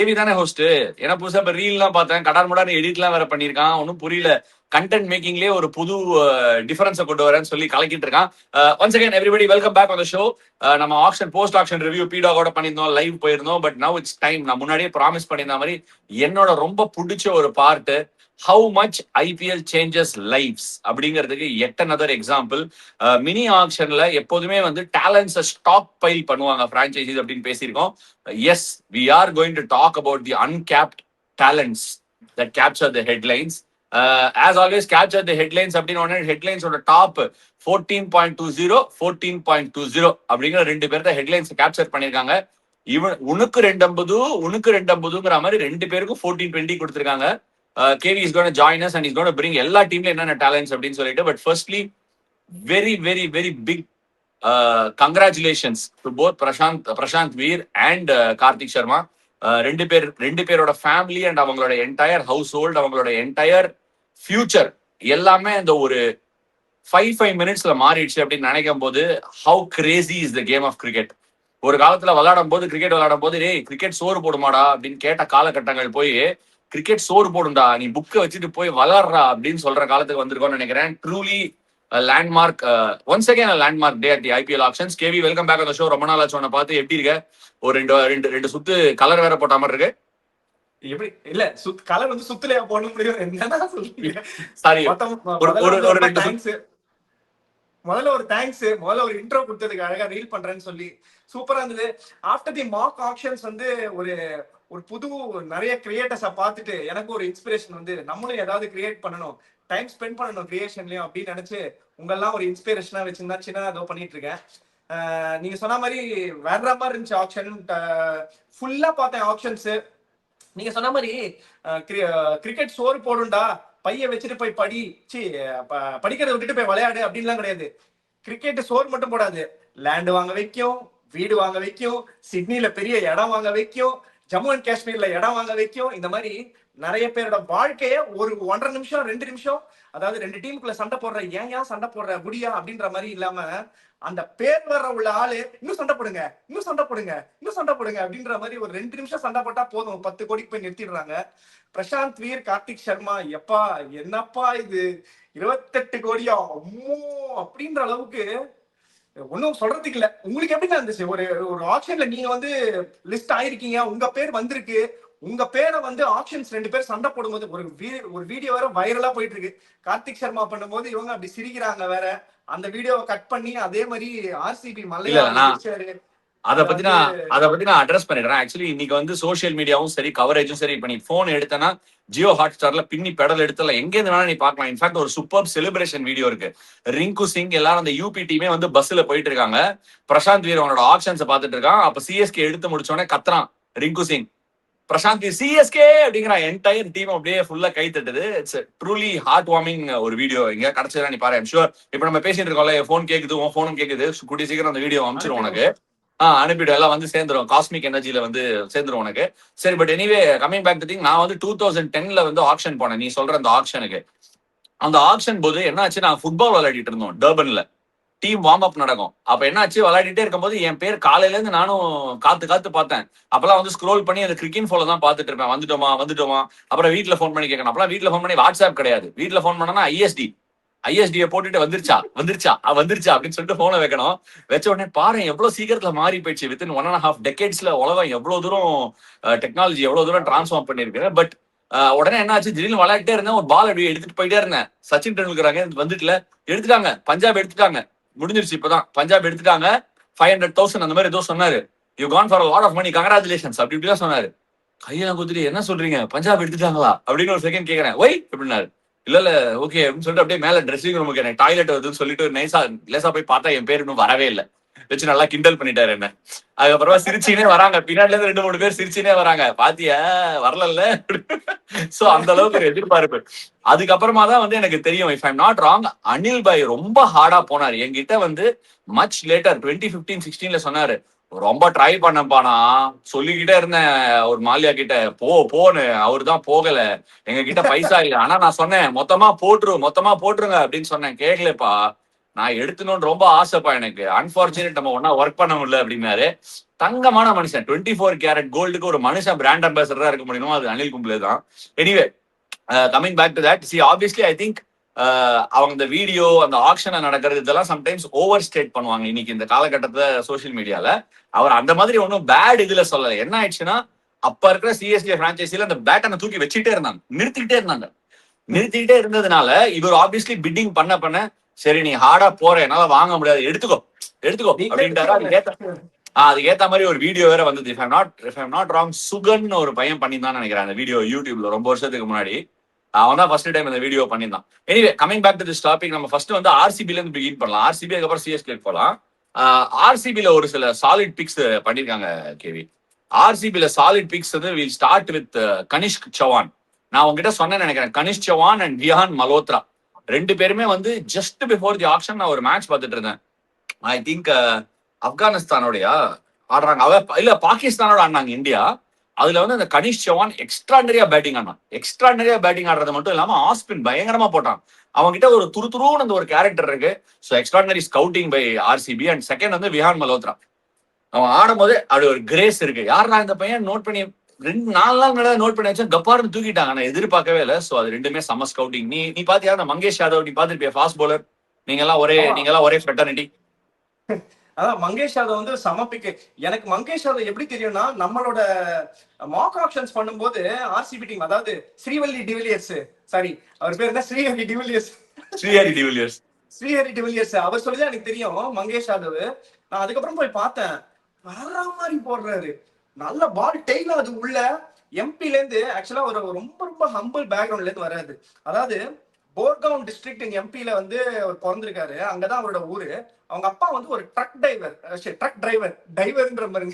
KV தானே host. ஏன்னா புதுசா இப்ப ரீல் எல்லாம் பார்த்தேன், கடார் முடார் எடிட் எல்லாம் வேற பண்ணிருக்கான். ஒன்னும் புரியல. கண்டென்ட் மேக்கிங்லயே ஒரு புது டிஃபரன்ஸை கொண்டு வரேன்னு சொல்லி கலக்கிட்டு இருக்கான். Once again everybody welcome back on the show. நம்ம ஆக்ஷன் போஸ்ட் ஆக்ஷன் ரிவ்யூ பீடாகோட பண்ணியிருந்தோம், லைவ் போயிருந்தோம். But now it's time. நான் முன்னாடியே ப்ராமிஸ் பண்ணியிருந்த மாதிரி என்னோட ரொம்ப பிடிச்ச ஒரு part, how much IPL changes lives அப்படிங்கிறதுக்கு எட் அனதர் எக்ஸாம்பிள். மினி ஆக்ஷன்ல எப்போதுமே வந்து டேலண்ட்ஸை ஸ்டாக் பைல் பண்ணுவாங்க பிரான்ச்சைசிஸ் அப்படின்னு பேசியிருக்கோம். Yes, we are going to talk about the uncapped talents that capture the headlines. As always capture the headlines அப்படின்னு ஹெட்லைன்ஸோட top 14.20 14.20 அப்படிங்கிற ரெண்டு பேர் தான் ஹெட்லைன்ஸ் கேப்சர் பண்ணிருக்காங்க. இவன் உனக்கு 250 உனக்கு 250ங்கிற மாதிரி ரெண்டு பேருக்கும் 14-20 கொடுத்திருக்காங்க. KV is going to join us and he's going to bring எல்லா டீம்ல என்னென்ன டேலண்ட்ஸ் அப்படின்னு சொல்லிட்டு. But firstly very very very big congratulations to both Prashant Veer and Kartik Sharma. ரெண்டு பேரோட ஃபேமிலி அண்ட் அவங்களோட என்டையர் ஹவுஸ் ஹோல்ட், அவங்களோட என்டையர் ஃபியூச்சர் எல்லாமே அந்த ஒரு 5 மினிட்ஸ்ல மாறிடுச்சு அப்படின்னு நினைக்கும் போது how crazy is the game of cricket. ஒரு காலத்துல கிரிக்கெட் விளையாடும் போது டேய் கிரிக்கெட் சோறு போடுமாடா அப்படின்னு கேட்ட காலகட்டங்கள் போய் கிரிக்கெட் சோறு போடுண்டா, நீ புக்கை வச்சுட்டு போய் வளர்றா அப்படின்னு சொல்ற காலத்துக்கு வந்திருக்கோம்னு நினைக்கிறேன். Truly landmark, once again landmark day at the IPL auctions. KV welcome back on the show. ரொம்ப நாள் ஆச்சு உன்னை பார்த்து. எப்படி இருக்க? ஒரு ரெண்டு சுத்து கலர் வேற போட்ட மாதிரி இருக்கு. எப்படி இல்ல கலர் வந்து சுத்துலையா போட முடியும்? என்னன்னா சொல்றீங்க? சாரி, முதல்ல ஒரு தேங்க்ஸ். முதல்ல ஒரு இன்ட்ரோ கொடுத்ததுக்கு, அழகா ரீல் பண்றேன்னு சொல்லி சூப்பரா இருந்தது. ஆஃப்டர் தி மார்க் ஆக்ஷன்ஸ் வந்து ஒரு ஒரு புது நிறைய கிரியேட்டர்ஸை பார்த்துட்டு எனக்கு ஒரு இன்ஸ்பிரேஷன் வந்து நம்மளும் ஏதாவது கிரியேட் பண்ணணும், டைம் ஸ்பெண்ட் பண்ணணும் கிரியேஷன்லயும் அப்படின்னு நினைச்சு உங்கெல்லாம் ஒரு இன்ஸ்பிரேஷனா வச்சிருந்தா சின்னதா ஏதோ பண்ணிட்டு இருக்கேன். நீங்க சொன்ன மாதிரி வேற மாதிரி இருந்துச்சு ஆக்ஷன். ஃபுல்லா பார்த்தேன் ஆக்ஷன்ஸ். நீங்க சொன்ன மாதிரி கிரிக்கெட் சோறு போடுண்டா, பைய வச்சுட்டு போய் படிக்கிறத விட்டுட்டு போய் விளையாடு அப்படின்லாம் கிடையாது. கிரிக்கெட் சோறு மட்டும் போடாது, லேண்ட் வாங்க வைக்கும், வீடு வாங்க வைக்கும், சிட்னில பெரிய இடம் வாங்க வைக்கும், ஜம்மு அண்ட் காஷ்மீர்ல இடம் வாங்க வைக்கும். இந்த மாதிரி நிறைய பேரோட வாழ்க்கைய ஒரு 1.5 நிமிஷம் 2 நிமிஷம், அதாவது 2 டீமுக்குள்ள சண்டை போடுற, ஏன் சண்டை போடுற முடியா அப்படின்ற மாதிரி இல்லாம அந்த பேர் வர்ற உள்ள ஆளு இன்னும் சண்டை போடுங்க, இன்னும் சண்டை போடுங்க, இன்னும் சண்டை போடுங்க அப்படின்ற மாதிரி ஒரு 2 நிமிஷம் சண்டை போட்டா போதும், 10 கோடிக்கு போய் நிறுத்திடுறாங்க. பிரசாந்த் வீர், கார்த்திக் சர்மா, எப்பா என்னப்பா இது 28 கோடியா அம்மோ அப்படின்ற அளவுக்கு ஒன்னும் சொல்றதுக்கு இல்ல. உங்களுக்கு எப்படி இருந்துச்சு? ஒரு ஆக்ஷன்ல நீங்க வந்து லிஸ்ட் ஆயிருக்கீங்க, உங்க பேர் வந்திருக்கு, உங்க பேரை வந்து ஆக்ஷன்ஸ் 2 பேர் சண்டை போடும்போது ஒரு வீடியோ வேற வைரலா போயிட்டு இருக்கு. கார்த்திக் சர்மா பண்ணும்போது இவங்க அப்படி சிரிக்கிறாங்க வேற, அந்த வீடியோவை கட் பண்ணி அதே மாதிரி ஆர்சிபி மல்லையா அதை பத்தி நான் அட்ரஸ் பண்ணிடுறேன். ஆக்சுவலி இன்னைக்கு வந்து சோசியல் மீடியாவும் சரி, கவரேஜும் சரி, இப்ப நீ போன் எடுத்தனா ஜியோ ஹாட் ஸ்டார்ல பின்னி பெடல் எடுத்தல எங்க இருந்தாலும் நீ பாக்கலாம். இன்ஃபேக்ட் ஒரு சூப்பர் செலிப்ரேஷன் வீடியோ இருக்கு. ரிங்கு சிங் எல்லாரும் அந்த யூபி டீமே வந்து பஸ்ல போயிட்டு இருக்காங்க. பிரசாந்த் வீர் அவனோட ஆக்ஷன்ஸ் பார்த்துட்டு இருக்கான். அப்ப சிஎஸ்கே எடுத்து முடிச்சோடனே கத்துறான் ரிங்கு சிங், பிரசாந்த் சிஎஸ்கே அப்படிங்கிற என்டையர் டீம் அப்படியே ஃபுல்லா கை தட்டுது. இட்ஸ் ட்ரூலி ஹார்ட் வார்மிங் ஒரு வீடியோ. இங்க கிடைச்சதா நீ பாரு. ஐம் ஷூர் இப்ப நம்ம பேசிட்டு இருக்கோம்ல, போன் கேக்குது, உன் போனும் கேக்குது, கூடிய சீக்கிரம் அந்த வீடியோ அனுப்பிச்சிடும் உனக்கு. அனுப்பிடும், எல்லாம் வந்து சேர்ந்துரும், காஸ்மிக் எனர்ஜில வந்து சேர்ந்துரும் உனக்கு. சரி, but anyway coming back to thing, நான் வந்து 2010ல வந்து ஆக்ஷன் போனேன். நீ சொல்ற அந்த ஆக்ஷனுக்கு, அந்த ஆக்ஷன் போது என்ன ஆச்சு, நான் ஃபுட்பால் விளையாடிட்டு இருந்தோம் டர்பன்ல. டீம் வார்ம் அப் நடக்கும். அப்ப என்னாச்சு, விளையாடிட்டே இருக்கும்போது என் பேர் காலையில இருந்து நானும் காத்து பார்த்தேன். அப்பெல்லாம் வந்து ஸ்க்ரோல் பண்ணி அந்த கிரிக்கெட் போல தான் பாத்துட்டு இருப்பேன். வந்துட்டோமா. அப்புறம் வீட்டுல போன் பண்ணி கேட்கணும். அப்பெல்லாம் வீட்டுல போன் பண்ணி வாட்ஸ்அப் கிடையாது. வீட்டுல போன் பண்ணா ஐஎஸ்டியை போட்டுட்டு வந்துருச்சா அப்படின்னு சொல்லிட்டு போனை வைக்கணும். வச்ச உடனே பாரு எவ்வளவு சீக்கிரத்துல மாறி போயிடுச்சு. வித்தின் 1.5 டெக்கேட்ஸ்ல உலகம் எவ்வளவு தூரம் டெக்னாலஜி எவ்வளவு தூரம் டிரான்ஸ்ஃபார்ம் பண்ணிருக்கு. பட் உடனே என்ன ஆச்சு, திடீர்னு விளையாட்டே இருந்தேன், ஒரு பால் அப்படியே எடுத்துட்டு போயிட்டே இருந்தேன். சச்சின் டெண்டுல்கர் வந்துட்டுல எடுத்துட்டாங்க, பஞ்சாப் எடுத்துட்டாங்க, முடிஞ்சிருச்சு. இப்பதான் பஞ்சாப் எடுத்துட்டாங்க, 500,000 அந்த மாதிரி ஏதோ சொன்னாரு. You gone for lot of money, congratulations அப்படி இப்படிதான் சொன்னாரு. கையெல்லாம் குத்துட்டு என்ன சொல்றீங்க, பஞ்சாப் எடுத்துட்டாங்களா அப்படின்னு ஒரு செகண்ட் கேக்குறேன். ஒய் எப்படின்னாரு. இல்ல ஓகே அப்படின்னு சொல்லிட்டு அப்படியே மேல ட்ரெஸ்ஸிங் ரூமுக்கு எனக்கு டாய்லெட் வருதுன்னு சொல்லிட்டு லேசா போய் பார்த்தா என் பேர் இன்னும் வரவே இல்லை. வச்சு நல்லா கிண்டல் பண்ணிட்டாரு என்ன. அதுக்கப்புறமா சிரிச்சினே வராங்க, பின்னாடில இருந்து 2-3 பேர் சிரிச்சினே வராங்க, பாத்தியா வரல. சோ அந்த அளவுக்கு ஒரு எதிர்பார்ப்பு. அதுக்கப்புறமா தான் வந்து எனக்கு தெரியும், if I'm not wrong, Anil bhai ரொம்ப ஹார்டா போனாரு என்கிட்ட வந்து. மச் லேட்டர் 2015-16ல சொன்னாரு, ரொம்ப ட்ரை பண்ணப்பானா, சொல்லிக்கிட்டே இருந்தேன் ஒரு மாலியா கிட்ட, போன்னு. அவரு தான் போகல, எங்க கிட்ட பைசா இல்ல. ஆனா நான் சொன்னேன் மொத்தமா போட்டுருங்க அப்படின்னு சொன்னேன். கேட்கலப்பா. நான் எடுத்துணும்னு ரொம்ப ஆசைப்பா எனக்கு. அன்பார்ச்சுனேட் நம்ம ஒன்னா ஒர்க் பண்ண முடியல அப்படின்னாரு. தங்கமான மனுஷன். 24 கேரட் கோல்டுக்கு ஒரு மனுஷன் பிராண்ட் அம்பாசடரா இருக்க முடியுமோ அது அனில் கும்ப்ளே தான். Anyway coming back to that, see obviously I think அவங்க இந்த வீடியோ அந்த ஆக்ஷனை நடக்கிறது இதெல்லாம் சம்டைம்ஸ் ஓவர் ஸ்டேட் பண்ணுவாங்க இன்னைக்கு இந்த காலகட்டத்துல சோசியல் மீடியால. அவர் அந்த மாதிரி ஒன்றும் பேட் இதுல சொல்லல. என்ன ஆயிடுச்சுன்னா, அப்ப இருக்கிற சிஎஸ்கே பிரான்ச்சைசில அந்த பேட்டனை தூக்கி வச்சுட்டே இருந்தாங்க, நிறுத்திக்கிட்டே இருந்ததுனால இவர் ஆப்வியஸ்லி பிட்டிங் பண்ண சரி நீ ஹார்டா போற, என்னால வாங்க முடியாது, எடுத்துக்கோ அப்படின்ட்டாரு. அதுக்கு ஏத்த மாதிரி ஒரு வீடியோ வேற வந்தது. If I'm not wrong, Sugan ஒரு பையன் பண்ணியிருந்தான்னு நினைக்கிறேன் அந்த வீடியோ யூடியூப்ல ரொம்ப வருஷத்துக்கு முன்னாடி. அவன் தான் ஃபர்ஸ்ட் டைம் இந்த வீடியோ பண்ணியிருந்தான். Anyway coming back to this topic, நம்ம ஃபர்ஸ்ட் வந்து ஆர்சிபில இருந்து பிகின் பண்ணலாம். ஆர்சிபி அதுக்கப்புறம் சிஎஸ்கே போகலாம். ஆர்சிபில ஒரு சில சாலிட் பிக்ஸ் பண்ணிருக்காங்க கேவி. ஆர்சிபில சாலிட் பிக்ஸ் வந்து will start with Kanishk Chavan. நான் உங்ககிட்ட சொன்னேன்னு நினைக்கிறேன், கனிஷ் சவான் அண்ட் விஹான் மலோத்ரா ரெண்டு பேருமே வந்து ஜஸ்ட் பிஃபோர் தி ஆக்ஷன் நான் ஒரு மேட்ச் பார்த்துட்டு இருந்தேன். ஐ திங்க் ஆப்கானிஸ்தானோடயா ஆடுறாங்க, இல்ல பாகிஸ்தானோட ஆடினாங்க இந்தியா. அதுல வந்து அந்த கனிஷ் சவான் எக்ஸ்ட்ராடனரியா பேட்டிங் ஆடுறது மட்டும் இல்லாம ஆஸ்பின் பயங்கரமா போட்டான். அவங்க கிட்ட ஒரு துருத்துருன்னு அந்த ஒரு கேரக்டர் இருக்கு. So extraordinary scouting by RCB. And second வந்து விஹான் மலோத்ரா. அவன் ஆடும் போது அப்படி ஒரு கிரேஸ் இருக்கு. யாருன்னா இந்த பையன் நோட் பண்ணி 4 நாள் மேல நோட் பண்ணி வச்சா கப்பார்னு தூக்கிட்டாங்க. நான் எதிர்பார்க்கவே இல்லை. ஸோ அது ரெண்டுமே சம்மர் ஸ்கவுட்டிங். நீ பாத்தியா அந்த மங்கேஷ் யாதவ் நீ பாத்துருப்பியா, ஃபாஸ்ட் பவுலர். நீங்க எல்லாம் ஒரே ஃப்ரெட்டர்னிட்டி. அதான் மங்கேஷ் யாதவ் வந்து சமப்பிக்கு. எனக்கு மங்கேஷ் யாதவ் எப்படி தெரியும்னா, நம்மளோட மாக் ஆப்ஷன்ஸ் பண்ணும்போது ஆர்சிபி டீம், அதாவது ஸ்ரீவல்லி டிவிலியர்ஸ், சாரி அவர் பேர் என்ன, ஸ்ரீஹரி டிவிலியர்ஸ் அவர் சொல்லிதான் எனக்கு தெரியும் மங்கேஷ் யாதவ். நான் அதுக்கப்புறம் போய் பார்த்தேன், வேற மாதிரி போடுறாரு. நல்ல பால் டெய்ல அது உள்ள எம்பில இருந்து. ஆக்சுவலா ஒரு ரொம்ப ரொம்ப ஹம்பிள் பேக்ரவுண்ட்ல இருந்து வராது. அதாவது போர்கவுன் டிஸ்ட்ரிக்ட் எம்பில வந்து அவர் பிறந்திருக்காரு. அங்கதான் அவரோட ஊரு. அவங்க அப்பா வந்து ஒரு ட்ரக் டிரைவர்ன்ற மாதிரி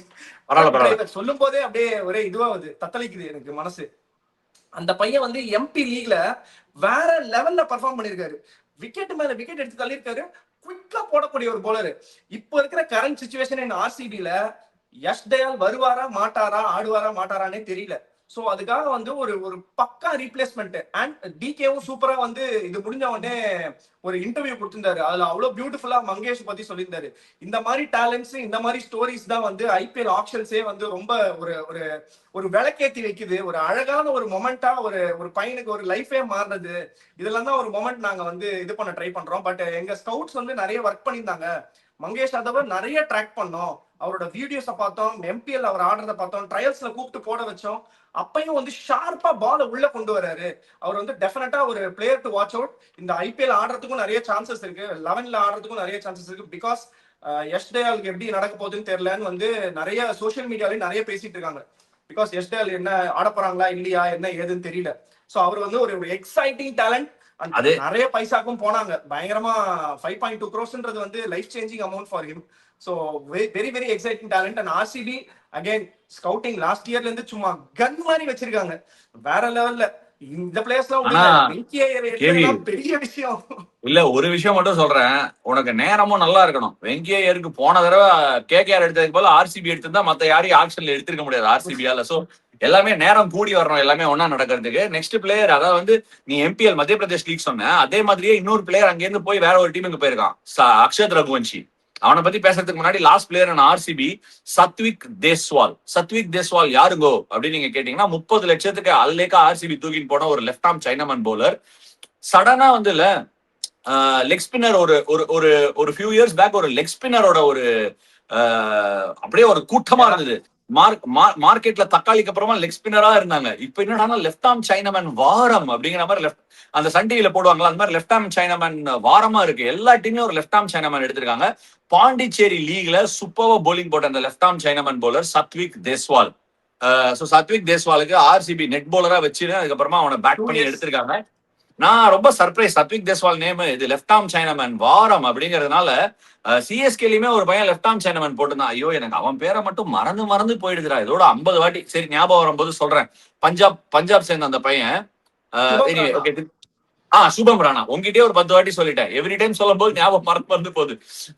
சொல்லும் போதே அப்படியே ஒரே இதுவாகுது, தத்தளிக்குது எனக்கு மனசு. அந்த பையன் வந்து எம்பி லீக்ல வேற லெவல்ல பெர்ஃபார்ம் பண்ணிருக்காரு. விக்கெட் மேல விக்கெட் எடுத்து தள்ளியிருக்காரு. குயிக்கா போடக்கூடிய ஒரு போலர். இப்போ இருக்கிற கரண்ட் சிச்சுவேஷன் இன் ஆர்சிபில யஷ் தயால் வருவாரா மாட்டாரா, ஆடுவாரா மாட்டாரானே தெரியல. சோ அதுக்காக வந்து ஒரு பக்கா ரீப்ளேஸ்மெண்ட். அண்ட் டிகேவும் சூப்பரா வந்து இது முடிஞ்ச உடனே ஒரு இன்டர்வியூ கொடுத்திருந்தாரு. அதுல அவ்வளவு பியூட்டிஃபுல்லா மங்கேஷ் பத்தி சொல்லியிருந்தாரு. இந்த மாதிரி டேலண்ட்ஸ், இந்த மாதிரி ஸ்டோரிஸ் தான் வந்து ஐபிஎல் ஆக்ஷன்ஸே வந்து ரொம்ப ஒரு ஒரு ஒரு விளக்கேத்தி வைக்குது. ஒரு அழகான ஒரு மொமெண்டா ஒரு பையனுக்கு ஒரு லைஃபே மாறுறது. இதெல்லாம் தான் ஒரு மொமெண்ட் நாங்க வந்து இது பண்ண ட்ரை பண்றோம். பட் எங்க ஸ்கவுட்ஸ் வந்து நிறைய ஒர்க் பண்ணியிருந்தாங்க. மங்கேஷ் யாதவ் நிறைய ட்ராக் பண்ணோம். அவரோட வீடியோஸை பார்த்தோம், எம்பிஎல் அவர் ஆடுறத பார்த்தோம், ட்ரையல்ஸ்ல கூப்பிட்டு போட வச்சோம். அப்பையும் வந்து ஷார்ப்பா பால உள்ள கொண்டு வராரு. அவர் வந்து டெஃபினட்டா ஒரு பிளேயர் டு வாட்ச் அவுட். இந்த ஐபிஎல் ஆடுறதுக்கும் நிறைய சான்சஸ் இருக்கு, 11ல ஆடுறதுக்கும் நிறைய சான்சஸ் இருக்கு. பிகாஸ் யஷ் தயாலுக்கு எப்படி நடக்க போகுதுன்னு தெரியலன்னு வந்து நிறைய சோசியல் மீடியாலையும் நிறைய பேசிட்டு இருக்காங்க. பிகாஸ் யஷ் தயால் என்ன ஆட போறாங்களா இல்லையா என்ன ஏதுன்னு தெரியல. சோ அவர் வந்து ஒரு எக்ஸைட்டிங் டேலண்ட். நிறைய பைசாக்கும் போனாங்க பயங்கரமா. 5.2 crores வந்து life changing amount for him. So very very exciting talent. And RCB again scouting last இயர்ல இருந்து சும்மா கன் மாதிரி வச்சிருக்காங்க, வேற லெவல்ல. இந்த பிளேயர்ஸ்லாம் பெரிய விஷயம் இல்ல. ஒரு விஷயம் மட்டும் சொல்றேன், உனக்கு நேரமும் நல்லா இருக்கணும். வெங்கிய ஐயருக்கு போன தடவை கேகேஆர் எடுத்ததுக்கு போல ஆர்சிபி எடுத்திருந்தா மத்த யாரையும் ஆக்ஷன்ல எடுத்திருக்க முடியாது ஆர்சிபியால. சோ எல்லாமே நேரம் கூடி வரணும், எல்லாமே ஒன்னா நடக்கிறதுக்கு. நெக்ஸ்ட் பிளேயர், அதாவது வந்து நீ எம்பிஎல் மத்திய பிரதேஷ் லீக் சொன்ன, அதே மாதிரியே இன்னொரு பிளேயர் அங்க இருந்து போய் வேற ஒரு டீமுக்கு போயிருக்கான், அக்ஷத் ரகுவன்ஷி. அவனை பத்தி பேசுறதுக்கு முன்னாடி last player RCB Satvik Deswal யாருங்கோ அப்படின்னு நீங்க கேட்டீங்கன்னா 30 லட்சத்துக்கு அல்லேக்கா ஆர்சிபி தூக்கின்னு போன ஒரு லெஃப்ட் ஆர்ம் சைனாமன் பவுலர். சடனா வந்து இல்ல லெக் ஸ்பின்னர் ஒரு ஃபியூ இயர்ஸ் பேக் ஒரு லெக் ஸ்பின்னரோட ஒரு அப்படியே ஒரு கூட்டமா இருந்தது மார்க்கெட்ல. தக்காளிக்கு அப்புறமா லெக் ஸ்பின்னரா இருந்தாங்க. இப்ப என்னன்னா லெஃப்ட் ஆர்ம் சைனாமேன் வாரம் அப்படிங்கிற மாதிரி அந்த சன் டிவில போடுவாங்களா, அந்த மாதிரி லெஃப்ட் ஆர்ம் சைனாமேன் வாரமா இருக்கு. எல்லா டீம்லயும் ஒரு லெஃப்ட் ஆர்ம் சைனாமேன் எடுத்திருக்காங்க. பாண்டிச்சேரி லீக்ல சூப்பர்வா போலிங் போட்ட அந்த left arm chinaman bowler Satvik Deswal. Satvik தேஸ்வாலுக்கு ஆர்சிபி நெட் பவுலரா வச்சு அதுக்கப்புறமா அவனை பேட் பண்ணி எடுத்திருக்காங்க. நான் ரொம்ப சர்ப்ரைஸ். சத்விக் தேஸ்வால் நேம் இது லெஃப்ட் ஆர்ம் சைனாமேன் வாரம் அப்படிங்கறதுனால சிஎஸ்கேலயுமே ஒரு பையன் லெஃப்ட் ஆர்ம் சைனாமேன் போட்டுதான். ஐயோ எனக்கு அவன் பேரை மட்டும் மறந்து போயிடுதுடா. இதோட 50 வாட்டி சரி ஞாபகம் வரும்போது சொல்றேன். பஞ்சாப் சேர்ந்த அந்த பையன் சுபம் ராணா. உங்ககிட்டயே ஒரு 10 வாட்டி சொல்லிட்டேன். எவ்ரி டைம் சொல்லும் போது ஞாபகம் மறந்து போகுது.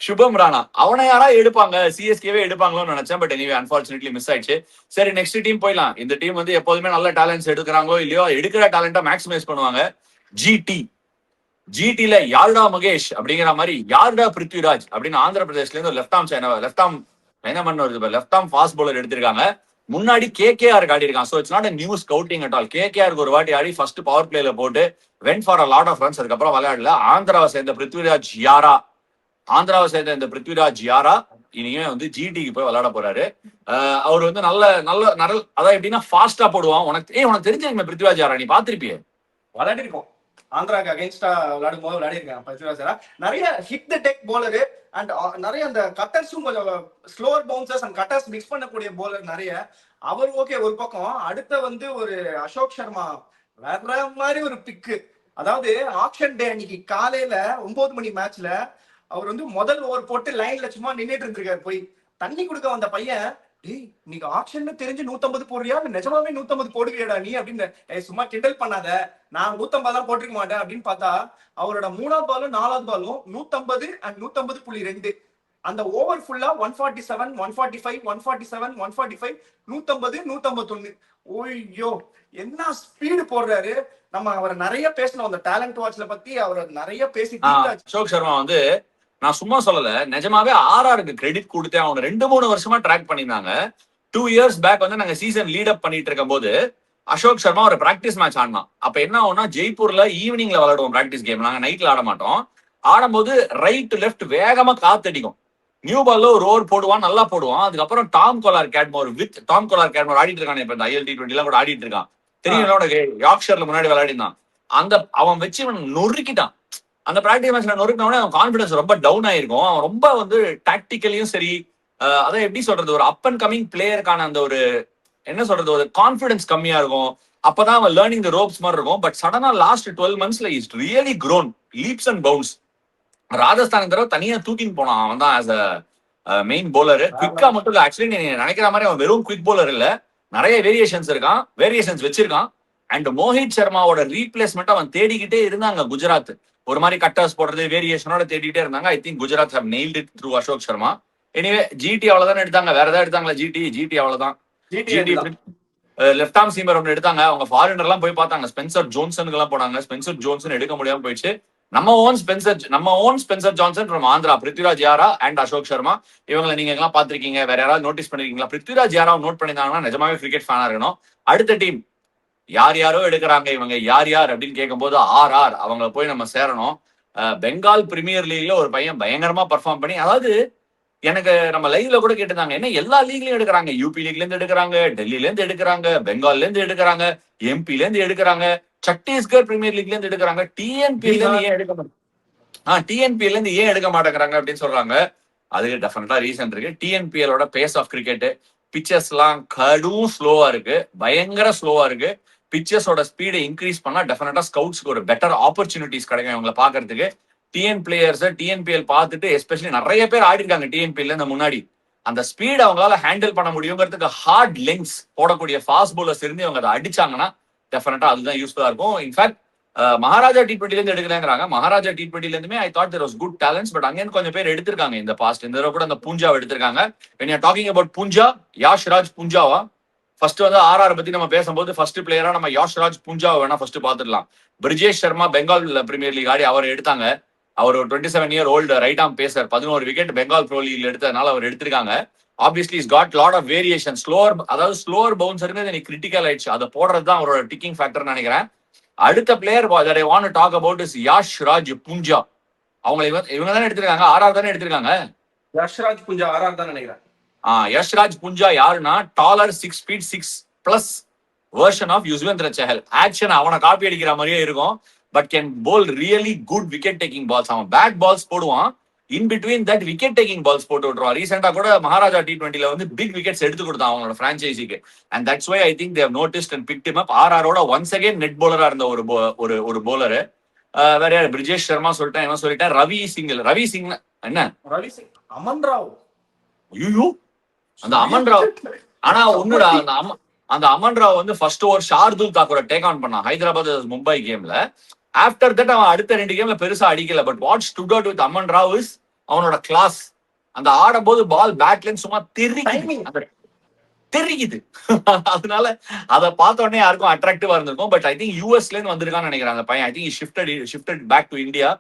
சுபம் ராணா அவனை யாரா எடுப்பாங்க, சிஎஸ்கேவே எடுப்பாங்களோன்னு நினைச்சேன். பட் எனிவே அன்பார்ச்சுனேட்லி மிஸ் ஆயிடுச்சு. சரி நெக்ஸ்ட் டீம் போயிடலாம். இந்த டீம் வந்து எப்போதுமே நல்ல டேலண்ட்ஸ் எடுக்கிறாங்களோ இல்லையோ, எடுக்கிற டேலண்டா மேக்ஸிமைஸ் பண்ணுவாங்க. ஜிடி ஜிடில யாருடா மகேஷ் அப்படிங்கிற மாதிரி யாருடா பிருத்விராஜ் அப்படின்னு ஆந்திர பிரதேஷ்ல இருந்து லெஃப்ட் ஆர்ம் என்ன பண்ண வருது லெஃப்ட் ஆர்ம் ஃபாஸ்ட் பவுலர் எடுத்திருக்காங்க. முன்னாடி கேகேஆர் ஆடி இருக்கான். So it's not a new scouting at all. கேகேஆருக்கு ஒரு வாட்டி ஆடி ஃபர்ஸ்ட் பவர் பிளேல போட்டு went for a lot of runs. அதுக்கப்புறம் விளையாடல. ஆந்திராவை சேர்ந்த பிருத்விராஜ் யாரா இனிமே வந்து ஜிடிக்கு போய் விளையாட போறாரு. அவர் வந்து நல்ல நல்ல நல்ல அதான் எப்படின்னா ஃபாஸ்டா போடுவான். உனக்கு தெரிஞ்ச பிருத்விராஜ் யாரா நீ பாத்திருப்பியே? விளையாடி இருக்கோம். ஆந்திராக்கு அகைன்ஸ்டா விளையாடும் போது விளையாடி இருக்கேன் பிருத்விராஜ். நிறைய hit the tech bowler and நிறைய அந்த கட்டர்ஸும் கொஞ்சம் slower bouncers and cutters mix பண்ணக்கூடிய போலர் நிறைய. அவர் ஓகே ஒரு பக்கம். அடுத்த வந்து ஒரு அசோக் சர்மா வேற மாதிரி ஒரு பிக்கு. அதாவது ஆக்ஷன் டே அன்னைக்கு காலையில 9 மணி மேட்ச்ல அவர் வந்து முதல் ஓவர் போட்டு லைன்ல சும்மா நின்றுட்டு இருந்திருக்காரு. போய் தண்ணி கொடுக்க வந்த பையன், டேய் நீங்க ஆக்ஷன் தெரிஞ்சு 150 போடுறியா, நிஜமாவே 150 போடுவியடா நீ அப்படின்னு சும்மா கிண்டல் பண்ணாத, நான் 150 தான் போட்டிருக்க மாட்டேன் அப்படின்னு பார்த்தா அவரோட 3வது பாலும் 4வது பாலும் 150 அண்ட் 150.2. அந்த ஓவர் ஃபுல்லா 147, 145, 147, 145, 150, 151. ஓய்யோ என்ன ஸ்பீடு போடுறாரு. நம்ம அவரை நிறைய பேசணும். அந்த டேலண்ட் வாட்ச்ல பத்தி அவரை நிறைய பேசி அசோக் சர்மா வந்து நான் சும்மா சொல்லல, நிஜமாவே ஆர்ஆருக்கு கிரெடிட் கொடுத்தேன். அவங்க 2-3 வருஷமா ட்ராக் பண்ணிருந்தாங்க. 2 years பேக் வந்து நாங்க சீசன் லீட் அப் பண்ணிட்டு இருக்கும் போது அசோக் சர்மா ஒரு பிராக்டிஸ் மேட்ச் ஆடினான். அப்ப என்ன ஆகும்னா ஜெய்ப்பூர்ல ஈவினிங்ல விளையாடுவோம் பிராக்டிஸ் கேம். நாங்க நைட்ல ஆட மாட்டோம். ஆடும்போது ரைட் லெஃப்ட் வேகமா காத்தடிக்கும். நியூ பால்ல ஒரு ஓவர் போடுவான், நல்லா போடுவான். அதுக்கப்புறம் டாம் கொலார் கேட்மோர் ஆடிட்டு இருக்கான். இப்ப இந்த ILT20 எல்லாம் கூட ஆடிட்டு இருக்கான். தெரியும், யார்க்ஷயர்ல முன்னாடி விளையாடினான். அவன் வச்சு நொறுக்கிட்டான். அந்த பிராக்டிஸ் மேட்ச்ல நொறுக்கினோட அவன் கான்பிடன்ஸ் ரொம்ப டவுன் ஆயிருக்கும். அவன் ரொம்ப வந்து டாக்டிக்கலியும் சரி, அதான் எப்படி சொல்றது, ஒரு அப் அண்ட் கமிங் பிளேயருக்கான அந்த ஒரு என்ன சொல்றது, ஒரு கான்பிடன்ஸ் கம்மியா இருக்கும். அப்பதான் அவன் லேர்னிங் த ரோப்ஸ் மாதிரி இருக்கும். பட் சடனா லாஸ்ட் 12 monthsல is really grown leaps and bounds. Rajasthan தடவை தனியா தூக்கின்னு போனான். அவன் தான் ஆஸ் அ மெயின் போலர். குவிக்கா மட்டும் இல்ல, ஆக்சுவலி நீ நினைக்கிற மாதிரி அவன் வெறும் குவிக் போலர் இல்ல, நிறைய வேரியேஷன்ஸ் வச்சிருக்கான். அண்ட் மோஹித் சர்மாவோட ரீப்ளேஸ்மெண்ட் அவன் தேடிக்கிட்டே இருந்தாங்க குஜராத். ஒரு மாதிரி கட்டர்ஸ் போடுறது வேரியேஷனோட தேடிட்டே இருந்தாங்க. I think Gujarat have nailed it through Ashok Sharma. Anyway GT அவ்வளவுதான் எடுத்தாங்க. வேற ஏதாவது எடுத்தாங்களா? ஜிடி அவ்வளவுதான். ஜிடி லெஃப்ட் ஆர்ம் சீமர் ஒன்று எடுத்தாங்க. அவங்க ஃபாரினர் எல்லாம் போய் பார்த்தாங்க. ஸ்பென்சர் ஜோன்சனுக்கு எல்லாம் போனாங்க. ஸ்பென்சர் ஜோன்சன் எடுக்க முடியாம போயிடுச்சு. நம்ம own Spencer Johnson from Andhra, Prithviraj யாரா அண்ட் அசோக் சர்மா. இவங்களை நீங்க எல்லாம் பாத்திருக்கீங்க, வேற யாராவது நோட்டீஸ் பண்ணிருக்கீங்களா? பிருத்விராஜ் யாரா நோட் பண்ணிருந்தாங்கன்னா நிஜமாவே கிரிக்கெட் ஃபேனா இருக்கணும். அடுத்த டீம் யாரோ எடுக்கிறாங்க. இவங்க யார் அப்படின்னு கேட்கும்போது RR அவங்க போய் நம்ம சேரணும். பெங்கால் பிரீமியர் லீக்ல ஒரு பையன் பயங்கரமா பர்ஃபார்ம் பண்ணி, அதாவது எனக்கு நம்ம லைவ்ல கூட கேட்டிருந்தாங்க, என்ன எல்லா லீக்லயும் எடுக்கிறாங்க, யூபி லீக்ல இருந்து எடுக்கிறாங்க, டெல்லில இருந்து எடுக்கிறாங்க, பெங்கால்ல இருந்து எடுக்கிறாங்க, எம்பில இருந்து எடுக்கிறாங்க, சத்தீஸ்கர் பிரீமியர் லீக்ல இருந்து எடுக்கிறாங்க, டிஎன்பிஎல்ல இருந்து ஏன் எடுக்க மாட்டேங்கிறாங்க அப்படின்னு சொல்றாங்க. அதுக்கு டெஃபினட்டா ரீசன் இருக்கு. டிஎன்பிஎலோட பேஸ் ஆஃப் கிரிக்கெட், பிச்சர்ஸ் எல்லாம் கடும் ஸ்லோவா இருக்கு, பயங்கர ஸ்லோவா இருக்கு. பிச்சர்ஸோட ஸ்பீடை இன்க்ரீஸ் பண்ணா டெஃபினட்டா ஸ்கவுட்ஸ்க்கு ஒரு பெட்டர் ஆப்பர்ச்சுனிட்டிஸ் கிடைக்கும் இவங்களை பாக்குறதுக்கு. டிஎன்பிஎல் பார்த்துட்டு எஸ்பெஷலி நிறைய பேர் ஆடி இருக்காங்க டிஎன்பிஎல் இந்த முன்னாடி. அந்த ஸ்பீட் அவங்களால ஹேண்டில் பண்ண முடியுங்கிறதுக்கு ஹார்ட் லெங்ஸ் போடக்கூடிய ஃபாஸ்ட் பவுலர்ஸ் இருந்து அவங்க அதை அடிச்சாங்கன்னா டெஃபினட்டா அதுதான் யூஸ்ஃபுல்லா இருக்கும். இன்ஃபேக்ட் மகாராஜா T20 இருந்து எடுக்கலாங்கிறாங்க. மகாராஜா T20 இருந்துமே I thought there was good talents. But அங்கே கொஞ்சம் பேர் எடுத்திருக்காங்க இந்த பாஸ்ட். இந்த தடவை கூட அந்த பூஞ்சாவை எடுத்திருக்காங்க. when you are talking about Punja, Yashraj பூஞ்சாவா ஃபர்ஸ்ட் வந்து RR பத்தி நம்ம பேசும்போது ஃபர்ஸ்ட் பிளேயரா நம்ம யாஷ்ராஜ் பூஞ்சாவை வேணா ஃபர்ஸ்ட் பாத்துடலாம். பிரிஜேஷ் சர்மா பெங்கால் பிரீமியர் லீக் ஆடி அவர் எடுத்தாங்க. அவர் ஒரு 27 year old right arm pacer. 11 wicket Bengal pro லீக்ல எடுத்ததுனால அவர் எடுத்திருக்காங்க. Obviously is got lot of variation. Slower bouncer எனக்கு கிரிட்டிக்கல் ஆயிடுச்சு. அதை போடுறது தான் அவரோட டிக்கிங் ஃபேக்டர் நினைக்கிறேன். அடுத்த player that I want to talk about is Yashraj Punja. இவங்க தானே எடுத்திருக்காங்க, RR தானே எடுத்திருக்காங்க. யாஷ்ராஜ் பூஞ்சா RR தான் நினைக்கிறேன். யாஷ்ராஜ் பூஞ்சா யாருன்னா taller 6 feet 6+ version of Yuzvendra Chahal. Action அவனை காப்பி அடிக்கிற மாதிரியே இருக்கும். But can bowl really good wicket taking balls. அவன் பேட் பால்ஸ் போடுவான், in between that wicket taking balls போட்டு விட்டுருவான். ரீசெண்டா கூட மகாராஜா T20 வந்து பிக் விக்கெட்ஸ் எடுத்து கொடுத்தான் அவங்களோட பிரான்ச்சைசிக்கு. And that's why I think they have noticed and picked him up. RR-ஓட ஒன்ஸ் அகைன் நெட் போலரா இருந்த ஒரு போலர். வேற யார்? பிரிஜேஷ் சர்மா சொல்லிட்டேன், இவன் சொல்லிட்டேன். ரவி சிங் என்ன ரவி சிங், அமன் ராவ். ஐயோ அந்த அமன் ராவ். ஆனா ஒண்ணுடா, அந்த அமன் ராவ் வந்து ஃபர்ஸ்ட் ஓவர் ஷார்துல் தாக்கூரை டேக் ஆன் பண்ணான் ஹைதராபாத் மும்பை கேம்ல. ஆஃப்டர் தட் அவன் அடுத்த 2 கேம்ல பெருசா அடிக்கல. But what stood out with Aman Rao is அவனோட கிளாஸ். அந்த ஆடும்போது பால் பேட்ல சும்மா திரும்பி தெரியுது. அதனால அதை பார்த்த உடனே யாருக்கும் அட்ராக்டிவா இருந்திருக்கும். பட் ஐ திங்க் யூஎஸ்ல இருந்து வந்திருக்கான்னு நினைக்கிறேன் அந்த பையன். I think shifted back to India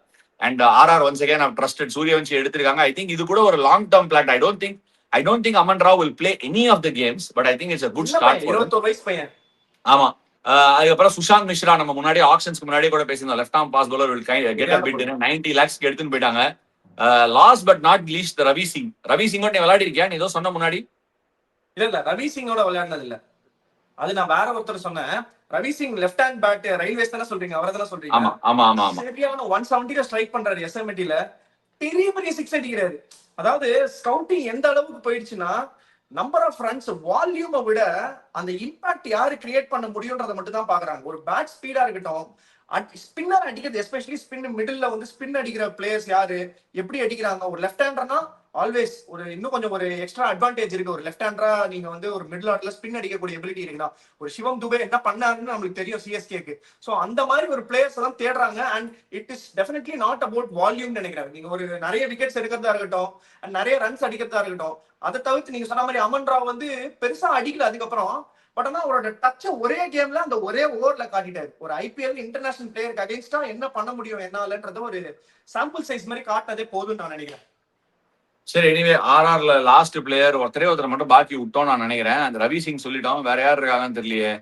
and RR once again I trusted Sooryavanshi எடுத்திருக்காங்க. ஐ திங்க் இது கூட ஒரு long term plan. I don't think Aman Rao will play any of the games, but I think it's a good start for 21 வயசு பையன். ஆமா. அதுக்கப்புறம் சுஷாந்த் மிஸ்ரா நம்ம முன்னாடி ஆக்ஷன்ஸ்க்கு முன்னாடியே கூட பேசியிருந்தோம். Left arm pace bowler will get a bit 90 lakhs எடுத்துன்னு போயிட்டாங்க. Last but not least Ravi Singh. Ravi சிங்கோட நீ விளையாடி இருக்கியா? நீ ஏதோ சொன்ன முன்னாடி. இல்ல ரவி சிங்கோட விளையாடுனது இல்ல, அது நான் வேற ஒருத்தர் சொன்னேன். Ravi Singh left hand bat Railways தானே சொல்றீங்க, அவரை தானே சொல்றீங்க? ஆமா ஆமா ஆமா ஆமா. சரியான 170 ஸ்ட்ரைக் பண்றாரு எஸ்எம்டில, பெரிய பெரிய சிக்ஸ் அடிக்கிறாரு. அதாவது ஸ்கவுட்டிங் எந்த அளவுக்கு போயிடுச்சுன்னா நம்பர் ஆஃப் ரன்ஸ் வால்யூமை விட அந்த இம்பாக்ட் யாரு கிரியேட் பண்ண முடியும்ன்றதை மட்டும் தான் பாக்குறாங்க. ஒரு பேட் ஸ்பீடா இருக்கட்டும், ஸ்பின்னர் அடிக்கிறது, எஸ்பெஷலி ஸ்பின் மிடில்ல வந்து ஸ்பின் அடிக்கிற பிளேயர்ஸ் யாரு எப்படி அடிக்கிறாங்க. ஒரு லெஃப்ட் ஹேண்டர்னா ஆல்வேஸ் ஒரு இன்னும் கொஞ்சம் ஒரு எக்ஸ்ட்ரா அட்வான்டேஜ் இருக்கு. ஒரு லெஃப்ட் ஹேண்டரா நீங்க வந்து ஒரு மிடில் ஆர்டர்ல ஸ்பின் அடிக்கக்கூடிய எபிலிட்டி இருக்குன்னா, ஒரு சிவம் துபே என்ன பண்ணாருன்னு நம்மளுக்கு தெரியும் சிஎஸ்கேக்கு. சோ அந்த மாதிரி ஒரு பிளேயர்ஸ் தான் தேடுறாங்க. And it is definitely not about volume நினைக்கிறாங்க. நீங்க ஒரு நிறைய விக்கெட்ஸ் எடுக்கிறதா இருக்கட்டும் அண்ட் நிறைய ரன்ஸ் அடிக்கிறதா இருக்கட்டும், அதை தவிர்த்து நீங்க சொன்ன மாதிரி அமன் ராவ் வந்து பெருசா அடிக்கல அதுக்கப்புறம். பட் ஆனா அவரோட டச்ச ஒரே கேம்ல அந்த ஒரே ஓவர்ல காட்டிட்டாரு. ஒரு ஐபிஎல் இன்டர்நேஷனல் பிளேயருக்கு அகைன்ஸ்டா என்ன பண்ண முடியும் என்னாலன்றத ஒரு சாம்பிள் சைஸ் மாதிரி காட்டினதே போதும்னு நான் நினைக்கிறேன். சரி, எனிவே ஆர்ஆர்ல லாஸ்ட் பிளேயர் ஒருத்தரை மட்டும் பாக்கி விட்டோம் நான் நினைக்கிறேன். அந்த ரவி சிங் சொல்லிட்டோம், வேற யார் இருக்காங்கன்னு தெரியலையே.